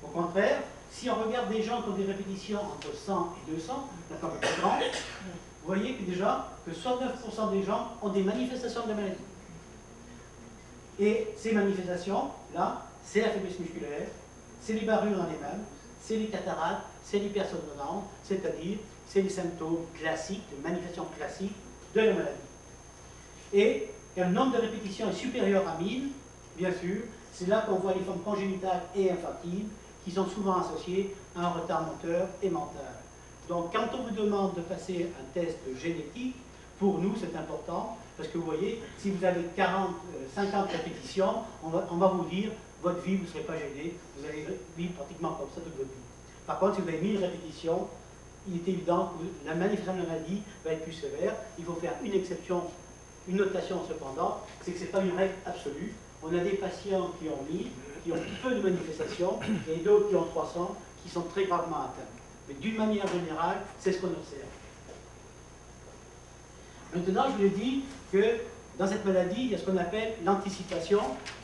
Au contraire, si on regarde des gens qui ont des répétitions entre 100 et 200, d'accord, plus grand, vous voyez que déjà que 69% des gens ont des manifestations de la maladie. Et ces manifestations-là, c'est la faiblesse musculaire, c'est les barrures dans les mains, c'est les cataractes, c'est l'hypersomnolence, c'est-à-dire c'est les symptômes classiques, les manifestations classiques de la maladie. Et quand le nombre de répétitions est supérieur à 1000, bien sûr, c'est là qu'on voit les formes congénitales et infantiles qui sont souvent associées à un retard moteur et mental. Donc quand on vous demande de passer un test génétique, pour nous c'est important, parce que vous voyez, si vous avez 50 répétitions, on va vous dire, votre vie, vous ne serez pas gêné, vous allez vivre pratiquement comme ça toute votre vie. Par contre, si vous avez 1000 répétitions, il est évident que la manifestation de la maladie va être plus sévère. Il faut faire une exception, une notation cependant, c'est que ce n'est pas une règle absolue. On a des patients qui ont 1000, qui ont peu de manifestations, et d'autres qui ont 300, qui sont très gravement atteints. Mais d'une manière générale, c'est ce qu'on observe. Maintenant, je vous ai dit que dans cette maladie, il y a ce qu'on appelle l'anticipation,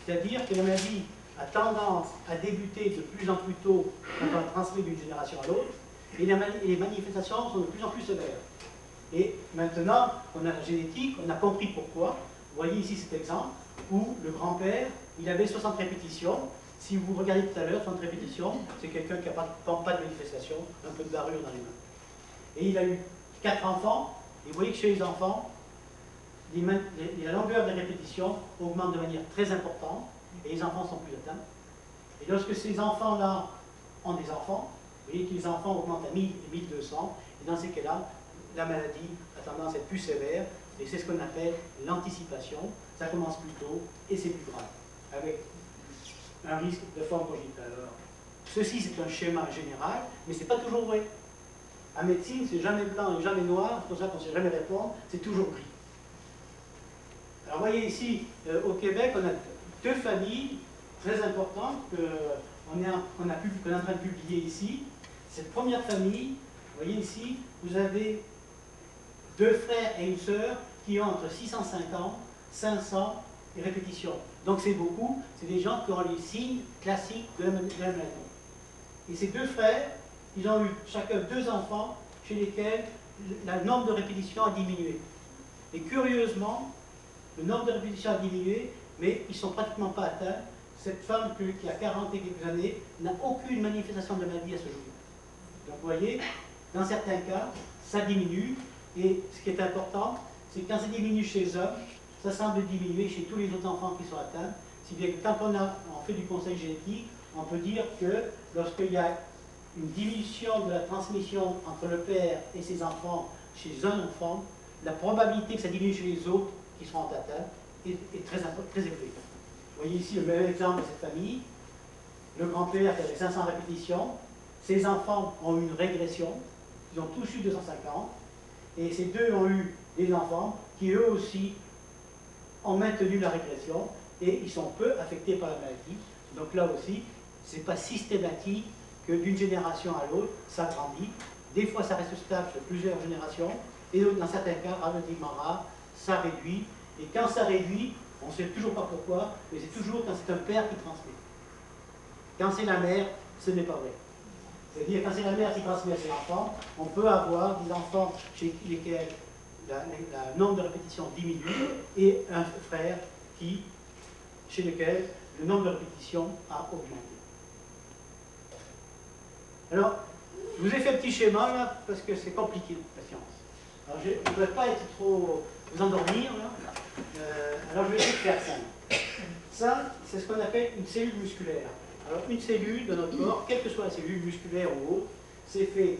c'est-à-dire que la maladie a tendance à débuter de plus en plus tôt quand on la transmet d'une génération à l'autre, et les manifestations sont de plus en plus sévères. Et maintenant, on a la génétique, on a compris pourquoi. Vous voyez ici cet exemple où le grand-père, il avait 60 répétitions. Si vous regardez tout à l'heure, 60 répétitions, c'est quelqu'un qui n'a pas de manifestation, un peu de barrure dans les mains. Et il a eu 4 enfants, et vous voyez que chez les enfants, la longueur des répétitions augmente de manière très importante, et les enfants sont plus atteints. Et lorsque ces enfants-là ont des enfants, vous voyez que les enfants augmentent à 1000 et 1200, et dans ces cas-là, la maladie a tendance à être plus sévère, et c'est ce qu'on appelle l'anticipation. Ça commence plus tôt, et c'est plus grave, avec un risque de forme congénitale. Alors, ceci, c'est un schéma général, mais ce n'est pas toujours vrai. En médecine, c'est jamais blanc et jamais noir, c'est pour ça qu'on ne sait jamais répondre, c'est toujours gris. Alors, vous voyez ici, au Québec, on a 2 familles très importantes qu'on est en train de publier ici. Cette première famille, vous voyez ici, vous avez 2 frères et une sœur qui ont entre 650, 500 répétitions. Donc c'est beaucoup, c'est des gens qui ont les signes classiques de la maladie. Et ces 2 frères, ils ont eu chacun 2 enfants chez lesquels le nombre de répétitions a diminué. Et curieusement, le nombre de répétitions a diminué, mais ils ne sont pratiquement pas atteints. Cette femme qui a 40 et quelques années n'a aucune manifestation de la maladie à ce jour. Donc vous voyez, dans certains cas, ça diminue. Et ce qui est important, c'est que quand ça diminue chez les hommes, ça semble diminuer chez tous les autres enfants qui sont atteints. Si bien que quand on fait du conseil génétique, on peut dire que lorsqu'il y a une diminution de la transmission entre le père et ses enfants chez un enfant, la probabilité que ça diminue chez les autres qui seront atteints est très élevée. Vous voyez ici le même exemple de cette famille. Le grand-père qui avait 500 répétitions, ses enfants ont eu une régression, ils ont tous eu 250, et ces 2 ont eu des enfants qui eux aussi ont maintenu la régression, et ils sont peu affectés par la maladie. Donc là aussi, ce n'est pas systématique que d'une génération à l'autre, ça grandit. Des fois, ça reste stable sur plusieurs générations, et dans certains cas, relativement rare, ça réduit. Et quand ça réduit, on ne sait toujours pas pourquoi, mais c'est toujours quand c'est un père qui transmet. Quand c'est la mère, ce n'est pas vrai. C'est-à-dire quand c'est la mère qui transmet à ses enfants, on peut avoir des enfants chez lesquels le nombre de répétitions diminue, et un frère chez lequel le nombre de répétitions a augmenté. Alors, je vous ai fait un petit schéma là, parce que c'est compliqué la science. Alors, je ne voudrais pas être trop vous endormir là. Alors, je vais essayer de faire simple. Ça, c'est ce qu'on appelle une cellule musculaire. Alors, une cellule de notre corps, quelle que soit la cellule musculaire ou autre, c'est fait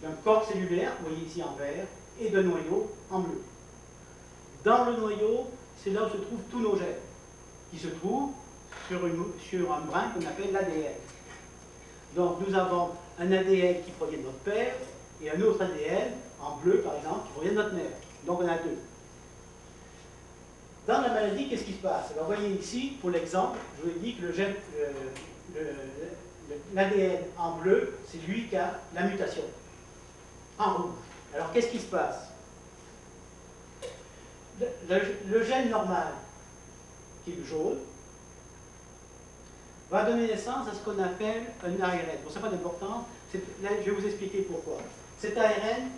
d'un corps cellulaire, vous voyez ici en vert, et d'un noyau en bleu. Dans le noyau, c'est là où se trouvent tous nos gènes, qui se trouvent sur un brin qu'on appelle l'ADN. Donc nous avons un ADN qui provient de notre père et un autre ADN, en bleu par exemple, qui provient de notre mère. Donc on a deux. Dans la maladie, qu'est-ce qui se passe? Alors vous voyez ici, pour l'exemple, je vous ai dit que l'ADN en bleu, c'est lui qui a la mutation. En rouge. Alors qu'est-ce qui se passe? Le gène normal, qui est le jaune, va donner naissance à ce qu'on appelle un ARN. Bon, ça n'a pas d'importance, là je vais vous expliquer pourquoi. Cet ARN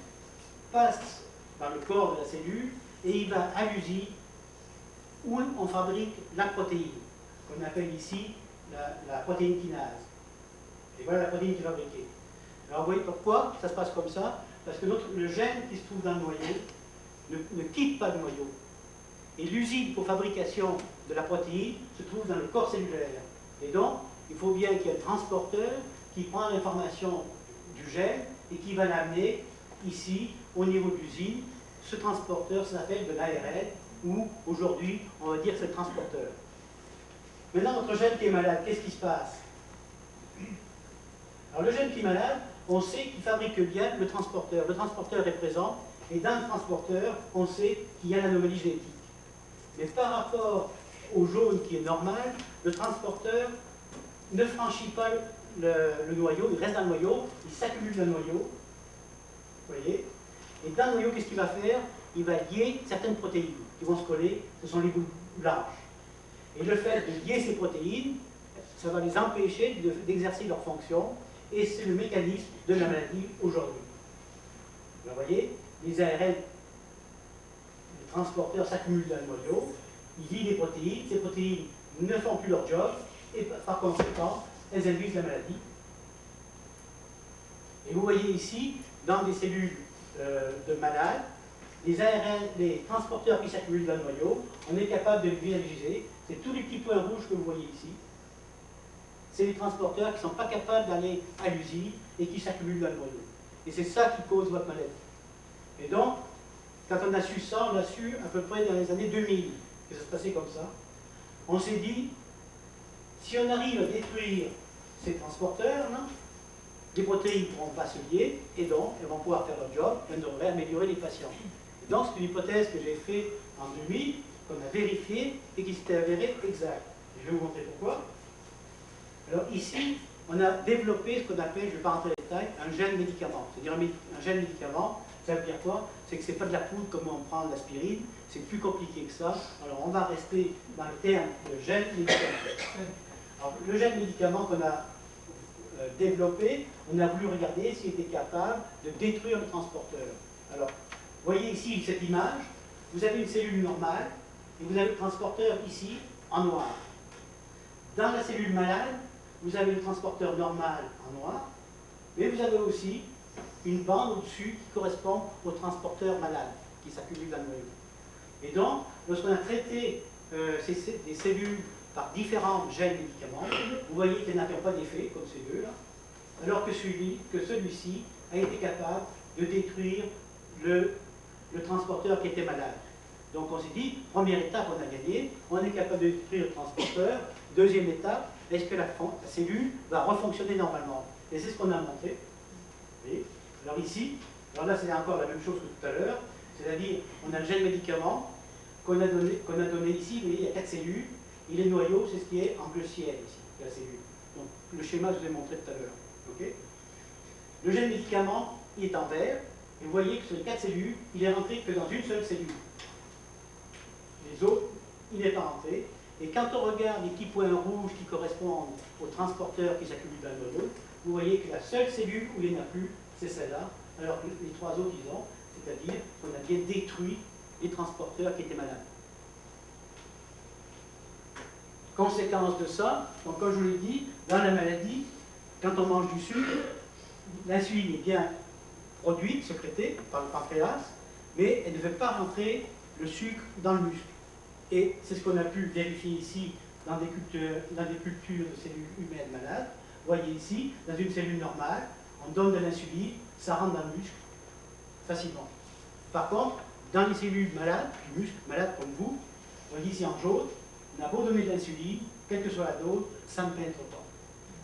passe dans le corps de la cellule et il va à l'usine où on fabrique la protéine, qu'on appelle ici la protéine kinase. Et voilà la protéine qui est fabriquée. Alors vous voyez pourquoi ça se passe comme ça? Parce que le gène qui se trouve dans le noyau ne quitte pas le noyau. Et l'usine pour fabrication de la protéine se trouve dans le corps cellulaire. Et donc, il faut bien qu'il y ait un transporteur qui prend l'information du gène et qui va l'amener ici, au niveau de l'usine. Ce transporteur s'appelle de l'ARN, ou aujourd'hui, on va dire que c'est le transporteur. Maintenant, notre gène qui est malade, qu'est-ce qui se passe? Alors, le gène qui est malade, on sait qu'il fabrique bien le transporteur. Le transporteur est présent, et dans le transporteur, on sait qu'il y a l'anomalie génétique. Mais par rapport au jaune qui est normal, le transporteur ne franchit pas le noyau, il reste dans le noyau, il s'accumule dans le noyau, vous voyez, et dans le noyau, qu'est-ce qu'il va faire? Il va lier certaines protéines qui vont se coller, ce sont les boules blanches. Et le fait de lier ces protéines, ça va les empêcher d'exercer leur fonction, et c'est le mécanisme de la maladie aujourd'hui. Vous voyez, les ARN, les transporteurs s'accumulent dans le noyau, ils lient les protéines, ces protéines ne font plus leur job, et par conséquent, elles induisent la maladie. Et vous voyez ici, dans des cellules de malades, les ARN, les transporteurs qui s'accumulent dans le noyau, on est capable de les visualiser. C'est tous les petits points rouges que vous voyez ici. C'est les transporteurs qui ne sont pas capables d'aller à l'usine et qui s'accumulent dans le noyau. Et c'est ça qui cause votre maladie. Et donc, quand on a su ça, on l'a su à peu près dans les années 2000, que ça se passait comme ça. On s'est dit, si on arrive à détruire ces transporteurs, là, les protéines ne pourront pas se lier, et donc elles vont pouvoir faire leur job, elles devraient améliorer les patients. Et donc c'est une hypothèse que j'ai faite en 2000, qu'on a vérifiée, et qui s'était avérée exacte. Je vais vous montrer pourquoi. Alors ici, on a développé ce qu'on appelle, je ne vais pas rentrer dans les détails, un gène médicament. C'est-à-dire un gène médicament, ça veut dire quoi? C'est que ce n'est pas de la poudre comme on prend de l'aspirine, c'est plus compliqué que ça. Alors on va rester dans le terme de gène médicament. Alors le gène médicament qu'on a développé, on a voulu regarder s'il était capable de détruire le transporteur. Alors, vous voyez ici cette image, vous avez une cellule normale, et vous avez le transporteur ici, en noir. Dans la cellule malade, vous avez le transporteur normal en noir, mais vous avez aussi une bande au-dessus qui correspond au transporteur malade, qui s'accumule dans le noyau. Et donc, lorsqu'on a traité des cellules par différents gènes médicaments, vous voyez qu'ils n'ont pas d'effet, comme ces deux-là, alors que celui-ci a été capable de détruire le transporteur qui était malade. Donc on s'est dit, première étape, on a gagné, on est capable de détruire le transporteur. Deuxième étape, est-ce que la cellule va refonctionner normalement? Et c'est ce qu'on a montré. Vous voyez? Alors ici, alors là c'est encore la même chose que tout à l'heure, c'est-à-dire on a le gène médicament qu'on a donné ici, vous voyez, il y a 4 cellules, et les noyaux, c'est ce qui est en bleu ciel ici, la cellule. Donc le schéma que je vous ai montré tout à l'heure. Okay? Le gène médicament, il est en vert, et vous voyez que sur les 4 cellules, il est rentré que dans une seule cellule. Les autres, il n'est pas rentré. Et quand on regarde les petits points rouges qui correspondent aux transporteurs qui s'accumulent dans le noyau, vous voyez que la seule cellule où il n'y en a plus, c'est celle-là, alors que les 3 autres, ils ont. c'est-à-dire qu'on a bien détruit les transporteurs qui étaient malades. Conséquence de ça, donc comme je vous l'ai dit, dans la maladie, quand on mange du sucre, l'insuline est bien produite, sécrétée par le pancréas, mais elle ne veut pas rentrer le sucre dans le muscle. Et c'est ce qu'on a pu vérifier ici dans des cultures de cellules humaines malades. Vous voyez ici, dans une cellule normale, on donne de l'insuline, ça rentre dans le muscle facilement. Par contre, dans les cellules malades, du muscle malade comme vous voyez ici en jaune, on a beau donner de l'insuline, quelle que soit la dose, ça ne pénètre pas.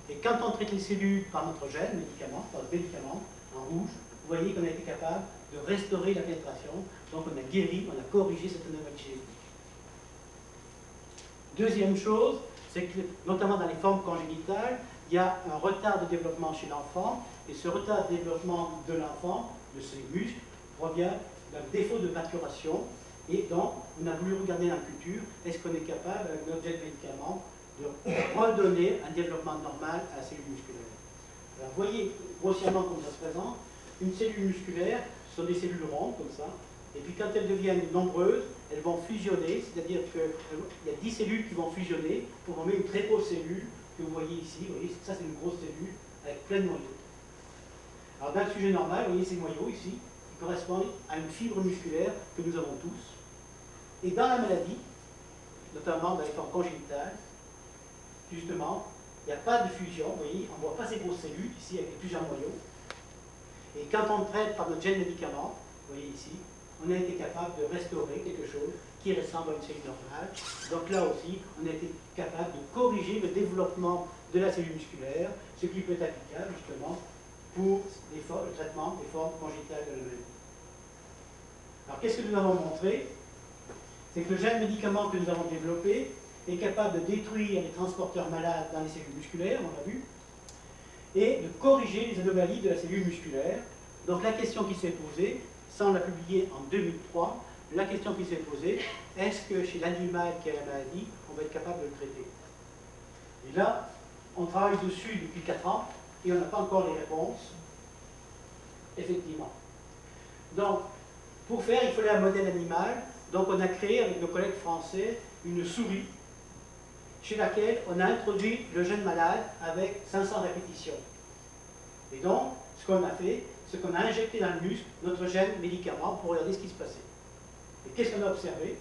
Et quand on traite les cellules par notre gène, médicament, par le médicament, en rouge, vous voyez qu'on a été capable de restaurer la pénétration, donc on a guéri, on a corrigé cette anomalie génétique. Deuxième chose, c'est que, notamment dans les formes congénitales, il y a un retard de développement chez l'enfant, et ce retard de développement de l'enfant, de ses muscles, provient d'un défaut de maturation, et donc on a voulu regarder dans la culture, est-ce qu'on est capable, avec notre jet médicament, de redonner un développement normal à la cellule musculaire. Alors vous voyez grossièrement comment ça se présente, une cellule musculaire, ce sont des cellules rondes comme ça, et puis quand elles deviennent nombreuses, elles vont fusionner, c'est-à-dire qu'il y a 10 cellules qui vont fusionner pour former une très grosse cellule que vous voyez ici. Vous voyez, ça c'est une grosse cellule avec plein de noyaux. Alors dans le sujet normal, vous voyez ces noyaux ici, qui correspondent à une fibre musculaire que nous avons tous. Et dans la maladie, notamment dans les formes congénitales, justement, il n'y a pas de fusion, vous voyez, on ne voit pas ces grosses cellules ici avec plusieurs noyaux. Et quand on traite par notre gène médicament, vous voyez ici, on a été capable de restaurer quelque chose qui ressemble à une cellule normale. Donc là aussi, on a été capable de corriger le développement de la cellule musculaire, ce qui peut être applicable justement pour le traitement des formes congénitales de la maladie. Alors qu'est-ce que nous avons montré? C'est que le gène médicament que nous avons développé est capable de détruire les transporteurs malades dans les cellules musculaires, on l'a vu, et de corriger les anomalies de la cellule musculaire. Donc la question qui s'est posée, ça on l'a publié en 2003, la question qui s'est posée, est-ce que chez l'animal qui a la maladie, on va être capable de le traiter? Et là, on travaille dessus depuis 4 ans, et on n'a pas encore les réponses, effectivement. Donc, pour faire, il fallait un modèle animal, donc on a créé avec nos collègues français une souris, chez laquelle on a introduit le gène malade avec 500 répétitions. Et donc, ce qu'on a fait, c'est qu'on a injecté dans le muscle notre gène médicament pour regarder ce qui se passait. Et qu'est-ce qu'on a observé?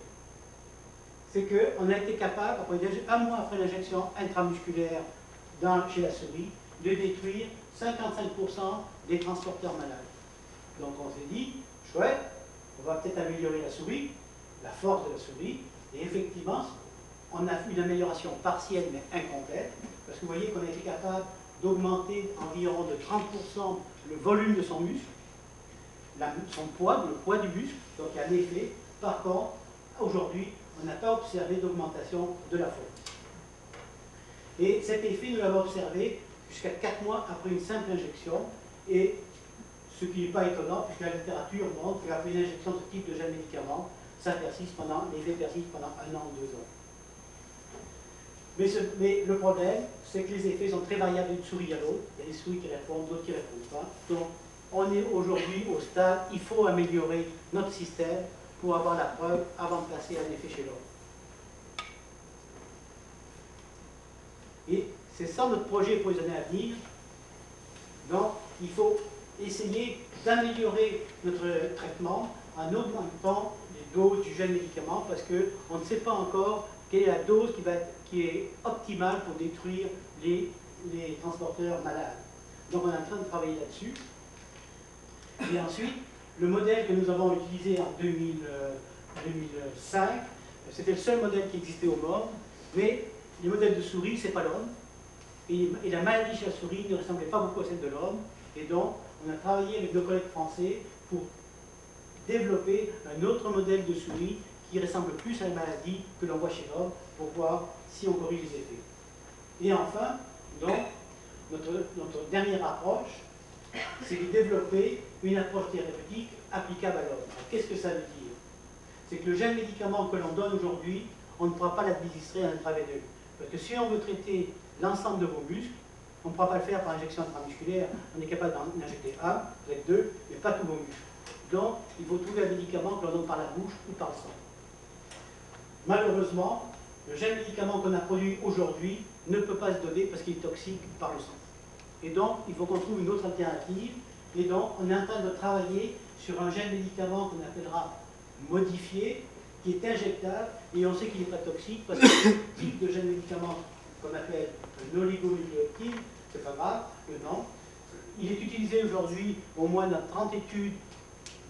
C'est qu'on a été capable, un mois après l'injection intramusculaire chez la souris, de détruire 55% des transporteurs malades. Donc on s'est dit, chouette, on va peut-être améliorer la souris, la force de la souris, et effectivement, on a une amélioration partielle mais incomplète, parce que vous voyez qu'on a été capable d'augmenter environ de 30% le volume de son muscle, son poids, le poids du muscle, donc il y a un effet. Par contre, aujourd'hui, on n'a pas observé d'augmentation de la force. Et cet effet, nous l'avons observé jusqu'à 4 mois après une simple injection, et ce qui n'est pas étonnant, puisque la littérature montre qu'après une injection de ce type de gène médicament, l'effet persiste pendant 1 an ou 2 ans. Mais le problème, c'est que les effets sont très variables d'une souris à l'autre. Il y a des souris qui répondent, d'autres qui ne répondent pas. Donc, on est aujourd'hui au stade, il faut améliorer notre système pour avoir la preuve avant de passer un effet chez l'homme. Et c'est ça notre projet pour les années à venir. Donc, il faut essayer d'améliorer notre traitement en augmentant les doses du gène médicament parce qu'on ne sait pas encore quelle est la dose qui est optimale pour détruire les transporteurs malades. Donc on est en train de travailler là-dessus. Et ensuite, le modèle que nous avons utilisé en 2005, c'était le seul modèle qui existait au monde, mais les modèles de souris, ce n'est pas l'homme. Et la maladie chez la souris ne ressemblait pas beaucoup à celle de l'homme. Et donc, on a travaillé avec nos collègues français pour développer un autre modèle de souris qui ressemble plus à la maladie que l'on voit chez l'homme pour voir si on corrige les effets. Et enfin, donc, notre dernière approche, c'est de développer une approche thérapeutique applicable à l'homme. Qu'est-ce que ça veut dire? C'est que le gène médicament que l'on donne aujourd'hui, on ne pourra pas l'administrer à intraveineux. Parce que si on veut traiter l'ensemble de vos muscles, on ne pourra pas le faire par injection intramusculaire, on est capable d'en injecter 1, peut-être 2, mais pas tous vos muscles. Donc, il faut trouver un médicament que l'on donne par la bouche ou par le sang. Malheureusement, le gel médicament qu'on a produit aujourd'hui ne peut pas se donner parce qu'il est toxique par le sang. Et donc, il faut qu'on trouve une autre alternative. Et donc, on est en train de travailler sur un gel médicament qu'on appellera modifié, qui est injectable, et on sait qu'il n'est pas toxique, parce que le type de gel médicament qu'on appelle un oligonucléotide, c'est pas grave, le nom, il est utilisé aujourd'hui au moins dans 30 études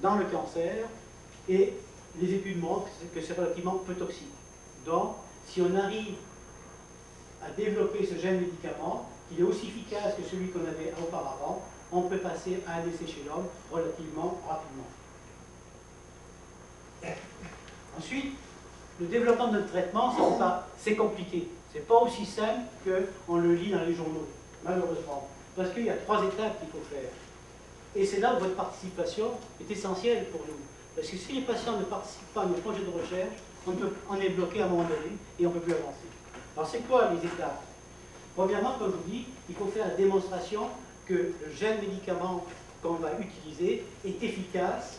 dans le cancer, et les études montrent que c'est relativement peu toxique. Donc, si on arrive à développer ce gel médicament, qu'il est aussi efficace que celui qu'on avait auparavant, on peut passer à un essai chez l'homme relativement rapidement. Ensuite, le développement de notre traitement, c'est compliqué. C'est pas aussi simple qu'on le lit dans les journaux, malheureusement. Parce qu'il y a 3 étapes qu'il faut faire. Et c'est là où votre participation est essentielle pour nous. Parce que si les patients ne participent pas à nos projets de recherche, on est bloqué à un moment donné et on ne peut plus avancer. Alors c'est quoi les étapes? Premièrement, comme je vous dis, il faut faire la démonstration que le gel médicament qu'on va utiliser est efficace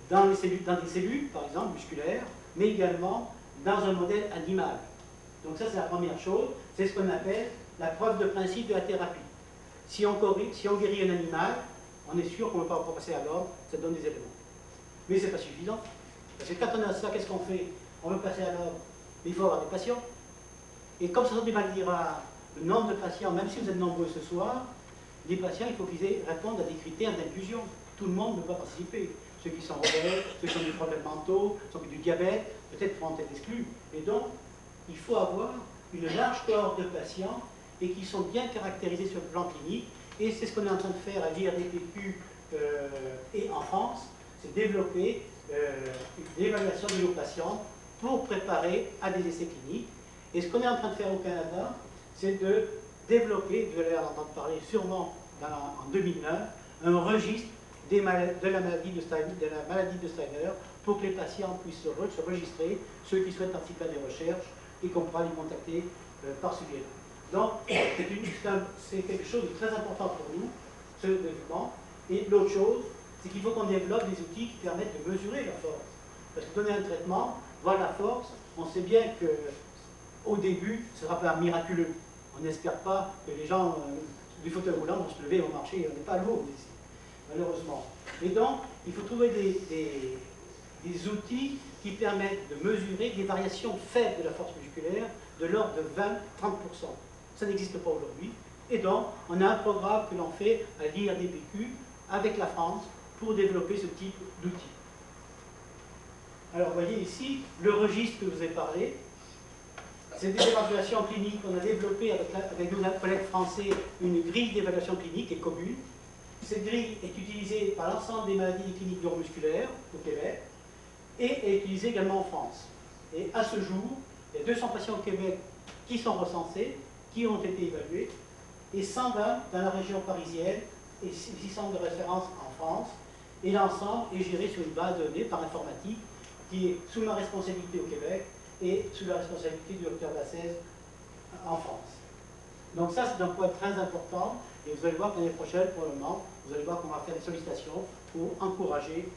dans des cellules, par exemple, musculaires, mais également dans un modèle animal. Donc ça, c'est la première chose. C'est ce qu'on appelle la preuve de principe de la thérapie. Si on guérit un animal, on est sûr qu'on ne peut pas passer à l'homme, ça donne des éléments. Mais ce n'est pas suffisant. Parce que quand on a ça, qu'est-ce qu'on fait? On veut passer à l'homme. Mais il faut avoir des patients. Et comme ce sont des maladies rares, le nombre de patients, même si vous êtes nombreux ce soir, les patients, il faut qu'ils répondent à des critères d'inclusion. Tout le monde ne peut pas participer. Ceux qui sont rebelles, ceux qui ont des problèmes mentaux, ceux qui ont du diabète, peut-être pourront être exclus. Et donc, il faut avoir une large cohorte de patients et qui sont bien caractérisés sur le plan clinique. Et c'est ce qu'on est en train de faire à l'IRDPQ et en France, c'est développer l'évaluation de nos patients pour préparer à des essais cliniques. Et ce qu'on est en train de faire au Canada, c'est de développer, vous allez en entendre parler sûrement en 2009, un registre de la maladie de Steiner pour que les patients puissent se registrer, ceux qui souhaitent participer à des recherches, et qu'on pourra les contacter par ce biais-là. Donc, c'est quelque chose de très important pour nous, ce développement. Et l'autre chose, c'est qu'il faut qu'on développe des outils qui permettent de mesurer la force. Parce que donner un traitement, voir la force, on sait bien qu'au début, ce ne sera pas miraculeux. On n'espère pas que les gens du fauteuil roulant vont se lever et vont marcher. On n'est pas lourd ici, malheureusement. Et donc, il faut trouver des outils qui permettent de mesurer des variations faibles de la force musculaire de l'ordre de 20-30%. Ça n'existe pas aujourd'hui. Et donc, on a un programme que l'on fait à l'IRDPQ avec la France pour développer ce type d'outils. Alors, vous voyez ici le registre que je vous ai parlé. C'est des évaluations cliniques. On a développé avec nos collègues français une grille d'évaluation clinique qui est commune. Cette grille est utilisée par l'ensemble des maladies cliniques neuromusculaires au Québec et est utilisée également en France. Et à ce jour, il y a 200 patients au Québec qui sont recensés, qui ont été évalués, et 120 dans la région parisienne et 600 de référence en France. Et l'ensemble est géré sur une base de données par informatique qui est sous ma responsabilité au Québec et sous la responsabilité du docteur Bassez en France. Donc ça, c'est un point très important. Et vous allez voir que l'année prochaine, pour le moment, vous allez voir qu'on va faire des sollicitations pour encourager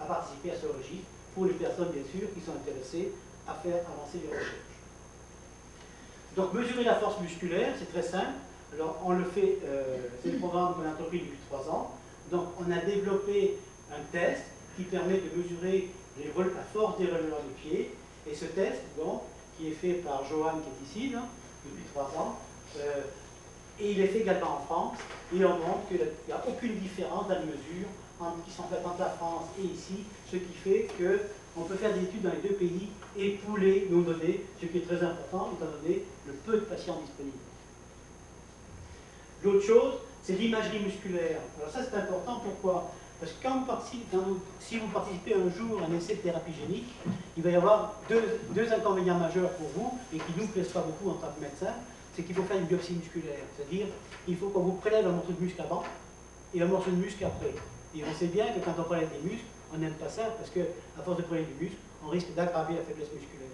à participer à ce registre pour les personnes, bien sûr, qui sont intéressées à faire avancer les recherches. Donc, mesurer la force musculaire, c'est très simple. Alors, on le fait, c'est le programme qu'on a entrepris depuis 3 ans. Donc, on a développé un test qui permet de mesurer la force des releveurs de pied. Et ce test, donc, qui est fait par Johan, qui est ici, là, depuis 3 ans, et il est fait également en France, et on montre qu'il n'y a aucune différence dans les mesures qui sont faites entre la France et ici, ce qui fait qu'on peut faire des études dans les 2 pays et pouler nos données, ce qui est très important étant donné le peu de patients disponibles. L'autre chose, c'est l'imagerie musculaire. Alors ça, c'est important, pourquoi? Parce que si vous participez un jour à un essai de thérapie génique, il va y avoir deux inconvénients majeurs pour vous, et qui ne nous plaisent pas beaucoup en tant que médecin, c'est qu'il faut faire une biopsie musculaire. C'est-à-dire, il faut qu'on vous prélève un morceau de muscle avant et un morceau de muscle après. Et on sait bien que quand on prélève des muscles, on n'aime pas ça, parce qu'à force de prélever des muscles, on risque d'aggraver la faiblesse musculaire.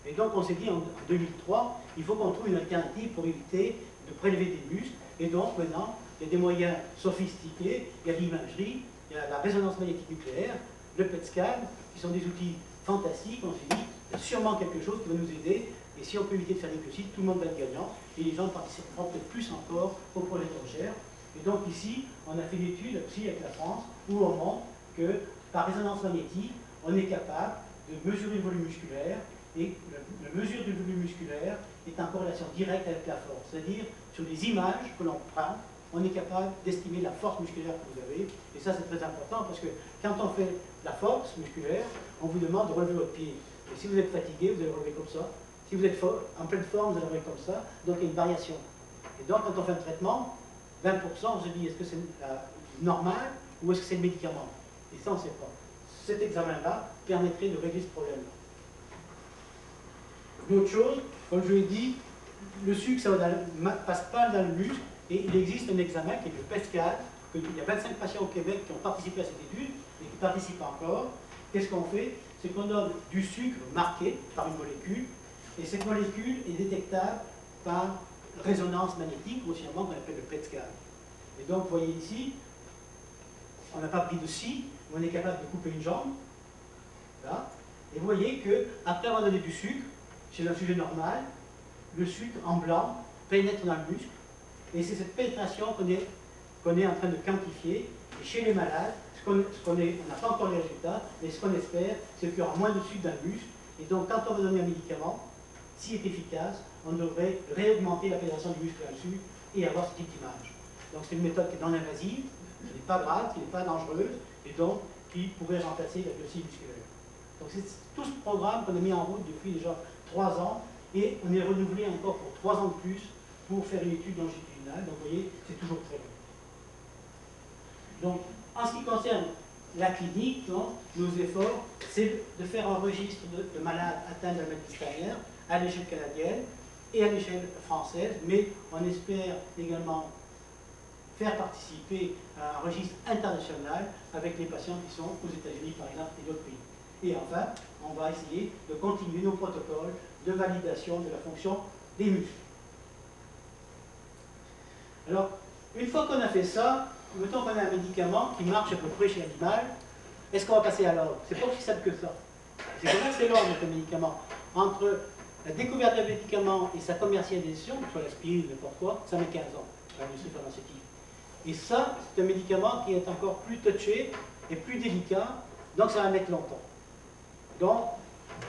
Et donc on s'est dit en 2003, il faut qu'on trouve une alternative pour éviter de prélever des muscles. Et donc maintenant, il y a des moyens sophistiqués, il y a l'imagerie, il y a la résonance magnétique nucléaire, le PET scan, qui sont des outils fantastiques. On s'est dit, il y a sûrement quelque chose qui va nous aider, et si on peut éviter de faire des nucléosides, tout le monde va être gagnant, et les gens participeront peut-être plus encore au projet de recherche. Et donc ici, on a fait une étude aussi avec la France, où on montre que par résonance magnétique, on est capable de mesurer le volume musculaire, et la mesure du volume musculaire est en corrélation directe avec la force. C'est-à-dire, sur les images que l'on prend, on est capable d'estimer la force musculaire que vous avez. Et ça, c'est très important parce que quand on fait la force musculaire, on vous demande de relever votre pied. Et si vous êtes fatigué, vous allez relever comme ça. Si vous êtes en pleine forme, vous allez relever comme ça. Donc, il y a une variation. Et donc, quand on fait un traitement, 20%, on se dit, est-ce que c'est normal ou est-ce que c'est le médicament? Et ça, on ne sait pas. Cet examen-là permettrait de régler ce problème-là. Une autre chose, comme je l'ai dit, le sucre, ça ne passe pas dans le muscle, et il existe un examen qui est le PET scan. Il y a 25 patients au Québec qui ont participé à cette étude, et qui participent encore. Qu'est-ce qu'on fait? C'est qu'on donne du sucre marqué par une molécule, et cette molécule est détectable par résonance magnétique, grossièrement qu'on appelle le PET scan. Et donc, vous voyez ici, on n'a pas pris de scie, mais on est capable de couper une jambe. Là. Et vous voyez qu'après avoir donné du sucre, chez un sujet normal, le sucre en blanc pénètre dans le muscle. Et c'est cette pénétration qu'on est en train de quantifier. Et chez les malades, on n'a pas encore les résultats, mais ce qu'on espère, c'est qu'il y aura moins de sucre dans le muscle. Et donc, quand on va donner un médicament, s'il est efficace, on devrait réaugmenter la pénétration du muscle dans le sucre et avoir ce type d'image. Donc, c'est une méthode qui est non invasive, qui n'est pas grave, qui n'est pas dangereuse, et donc qui pourrait remplacer la biopsie musculaire. Donc, c'est tout ce programme qu'on a mis en route depuis déjà 3 ans, et on est renouvelé encore pour 3 ans de plus pour faire une étude longitudinale. Donc, vous voyez, c'est toujours très long. Donc, en ce qui concerne la clinique, donc, nos efforts, c'est de faire un registre de malades atteints de la maladie Steiner à l'échelle canadienne et à l'échelle française, mais on espère également faire participer à un registre international avec les patients qui sont aux États-Unis, par exemple, et d'autres pays. Et enfin, on va essayer de continuer nos protocoles de validation de la fonction des muscles. Alors, une fois qu'on a fait ça, mettons qu'on a un médicament qui marche à peu près chez l'animal, est-ce qu'on va passer à l'ordre? C'est pas aussi simple que ça. C'est comment c'est l'ordre de ce médicament? Entre la découverte d'un médicament et sa commercialisation, que ce soit l'aspirine ou n'importe quoi, ça met 15 ans dans l'industrie pharmaceutique. Et ça, c'est un médicament qui est encore plus touché et plus délicat, donc ça va mettre longtemps. Donc,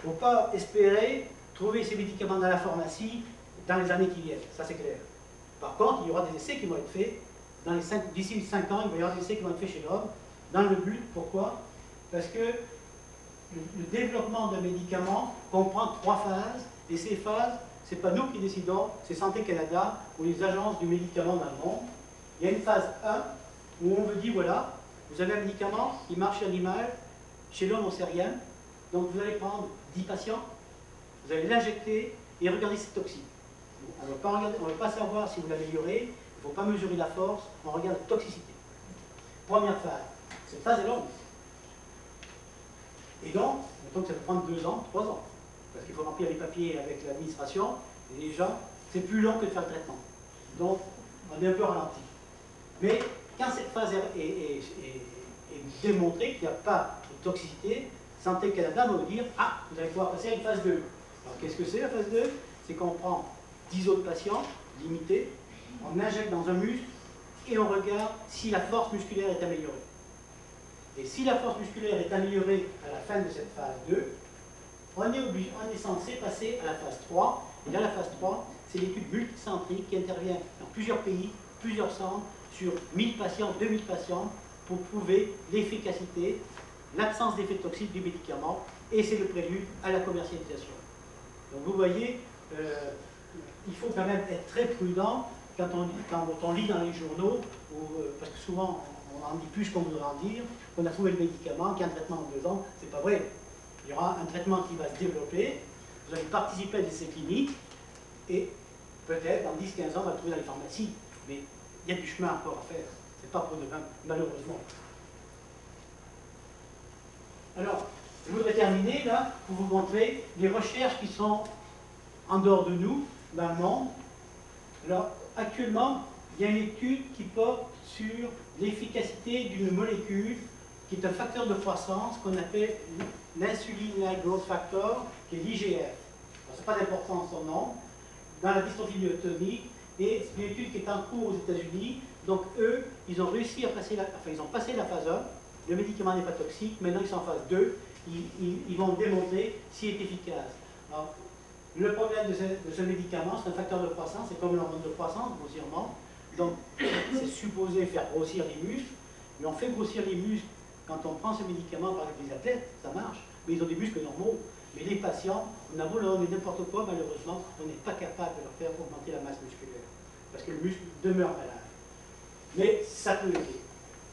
il ne faut pas espérer trouver ces médicaments dans la pharmacie dans les années qui viennent, ça c'est clair. Par contre, il y aura des essais qui vont être faits, d'ici 5 ans, il va y avoir des essais qui vont être faits chez l'homme, dans le but, pourquoi? Parce que le développement d'un médicament comprend 3 phases, et ces phases, ce n'est pas nous qui décidons, c'est Santé Canada ou les agences du médicament dans le monde. Il y a une phase 1 où on vous dit, voilà, vous avez un médicament qui marche chez l'animal, chez l'homme on ne sait rien, donc vous allez prendre 10 patients, vous allez l'injecter et regarder si c'est toxique. On ne va pas savoir si vous l'améliorez, il ne faut pas mesurer la force, on regarde la toxicité. Première phase. Cette phase est longue. Et donc, mettons que ça peut prendre 2 ans, 3 ans. Parce qu'il faut remplir les papiers avec l'administration, et déjà, c'est plus long que de faire le traitement. Donc, on est un peu ralenti. Mais quand cette phase est démontrée qu'il n'y a pas de toxicité, Santé Canada va vous dire, ah, vous allez pouvoir passer à une phase 2. Alors, qu'est-ce que c'est la phase 2? C'est qu'on prend 10 autres patients, limités, on injecte dans un muscle, et on regarde si la force musculaire est améliorée. Et si la force musculaire est améliorée à la fin de cette phase 2, on est censé passer à la phase 3. Et là, la phase 3, c'est l'étude multicentrique qui intervient dans plusieurs pays, plusieurs centres, sur 1000 patients, 2000 patients, pour prouver l'efficacité, l'absence d'effet toxique du médicament, et c'est le prélude à la commercialisation. Donc vous voyez, il faut quand même être très prudent quand on lit dans les journaux, parce que souvent on en dit plus qu'on voudrait en dire, qu'on a trouvé le médicament, qu'il y a un traitement en 2 ans, c'est pas vrai. Il y aura un traitement qui va se développer, vous allez participer à des essais cliniques, et peut-être dans 10-15 ans on va le trouver dans les pharmacies, mais il y a du chemin encore à faire, c'est pas pour demain, malheureusement. Alors, je voudrais terminer là pour vous montrer les recherches qui sont en dehors de nous, dans le monde. Alors, actuellement, il y a une étude qui porte sur l'efficacité d'une molécule qui est un facteur de croissance qu'on appelle l'insuline-like growth factor, qui est l'IGF. Ce n'est pas d'importance son nom, dans la dystrophie myotonique, et c'est une étude qui est en cours aux États-Unis. Donc eux, ils ont réussi à passer ils ont passé la phase 1, le médicament n'est pas toxique, maintenant ils sont en phase 2, ils vont démontrer s'il est efficace. Alors, le problème de ce médicament, c'est un facteur de croissance, c'est comme l'hormone de croissance, grossièrement. Donc, c'est supposé faire grossir les muscles, mais on fait grossir les muscles quand on prend ce médicament, par exemple les athlètes, ça marche, mais ils ont des muscles normaux. Mais les patients, on a beau leur donner n'importe quoi, malheureusement, on n'est pas capable de leur faire augmenter la masse musculaire, parce que le muscle demeure malade. Mais ça peut aider.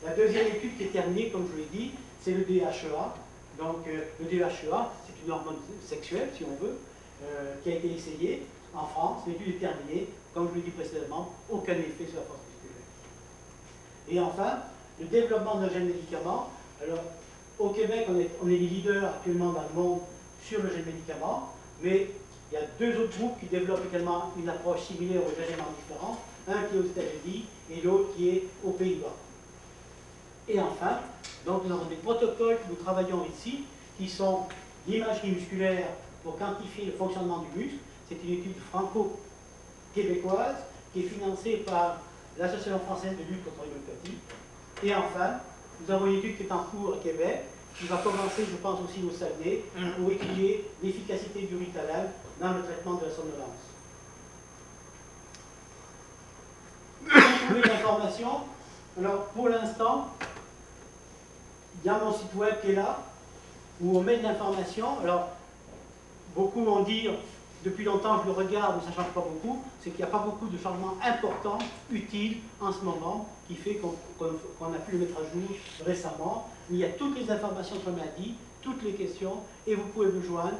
La deuxième étude qui est terminée, comme je vous l'ai dit, c'est le DHEA. Donc, le DHEA, c'est une hormone sexuelle, si on veut, qui a été essayée en France. L'étude est terminée. Comme je vous l'ai dit précédemment, aucun effet sur la force musculaire. Et enfin, le développement d'un jeune médicament. Alors, au Québec, on est les leaders actuellement dans le monde sur le jeune médicament, mais il y a deux autres groupes qui développent également une approche similaire aux légèrement différents. Un qui est aux États-Unis et l'autre qui est aux Pays-Bas. Et enfin, donc nous avons des protocoles que nous travaillons ici, qui sont l'imagerie musculaire pour quantifier le fonctionnement du muscle. C'est une étude franco-québécoise qui est financée par l'Association française de lutte contre l'homéopathie. Et enfin, nous avons une étude qui est en cours à Québec, qui va commencer, je pense, aussi au Saguenay, pour étudier l'efficacité du Ritalin dans le traitement de la somnolence. Vous trouvez l'information. Alors, pour l'instant, il y a mon site web qui est là, où on met de l'information. Alors, beaucoup vont dire, depuis longtemps je le regarde, mais ça ne change pas beaucoup, c'est qu'il n'y a pas beaucoup de changements importants, utiles en ce moment, qui fait qu'on a pu le mettre à jour récemment. Mais il y a toutes les informations sur la maladie, toutes les questions, et vous pouvez me joindre,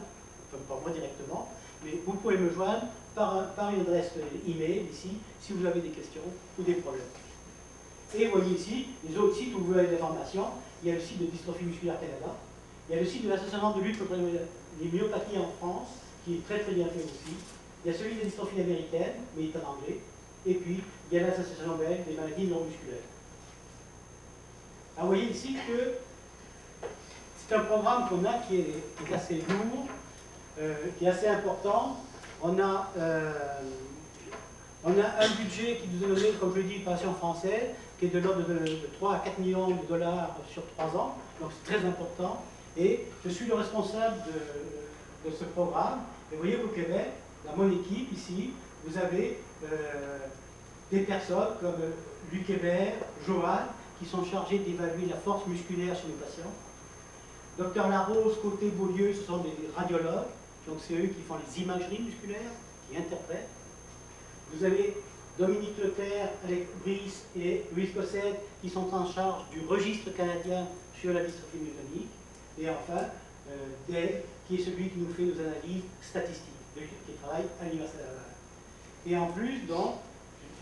enfin pas moi directement, mais vous pouvez me joindre par une adresse email ici, si vous avez des questions ou des problèmes. Et vous voyez ici, les autres sites où vous avez des informations. Il y a le site de Dystrophie Musculaire Canada, il y a le site de l'Association de lutte contre les myopathies en France, qui est très très bien fait aussi. Il y a celui de la dystrophie américaine, mais il est en anglais. Et puis, il y a l'Association belge des maladies neuromusculaires. Alors, vous voyez ici que c'est un programme qu'on a qui est assez lourd, qui est assez important. On a un budget qui nous est donné, comme je l'ai dit, par l'Association française, qui est de l'ordre de 3 à 4 millions de dollars sur 3 ans. Donc c'est très important. Et je suis le responsable de ce programme. Et vous voyez qu'au Québec, dans mon équipe ici, vous avez des personnes comme Luc Hébert, Joanne, qui sont chargés d'évaluer la force musculaire chez les patients. Docteur Larose, côté Beaulieu, ce sont des radiologues. Donc c'est eux qui font les imageries musculaires, qui interprètent. Vous avez Dominique Leclerc, Alex Brice et Louise Cossette qui sont en charge du registre canadien sur la dystrophie myotonique. Et enfin, Dave, qui est celui qui nous fait nos analyses statistiques, qui travaille à l'Université Laval. Et en plus, donc,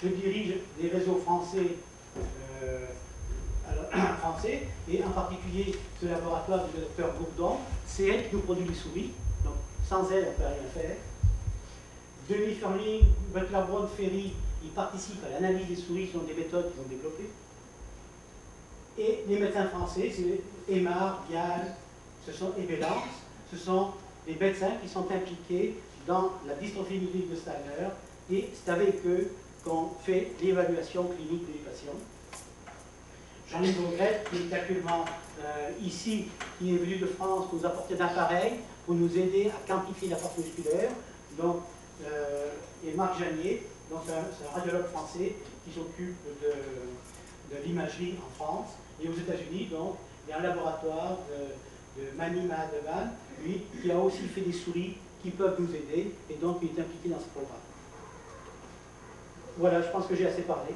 je dirige des réseaux français, et en particulier ce laboratoire du docteur Gourdon. C'est elle qui nous produit les souris, donc sans elle, on ne peut rien faire. Denis Ferling, Butler Brown Ferry, ils participent à l'analyse des souris selon des méthodes qu'ils ont développées. Et les médecins français, c'est Aymar, Vial, et Bélance, ce sont des médecins qui sont impliqués dans la dystrophie myotonique de Steiner, et c'est avec eux qu'on fait l'évaluation clinique des patients. Jean-Luc Beaugrette, qui est actuellement ici, qui est venu de France pour nous apporter d'appareils, pour nous aider à quantifier la force musculaire. Donc, et Marc Janier, c'est un radiologue français qui s'occupe de l'imagerie en France. Et aux États-Unis, donc, il y a un laboratoire de Mani Mahadevan, lui, qui a aussi fait des souris qui peuvent nous aider, et donc il est impliqué dans ce programme. Voilà, je pense que j'ai assez parlé.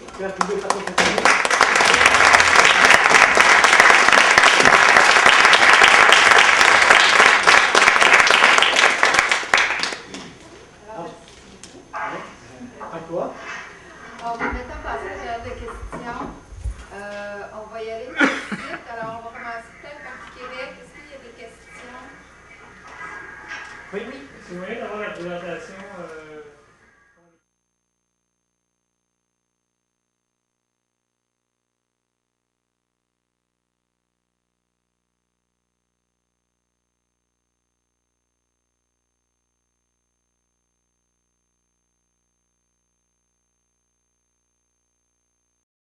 J'espère que vous pouvez pas trop continuer.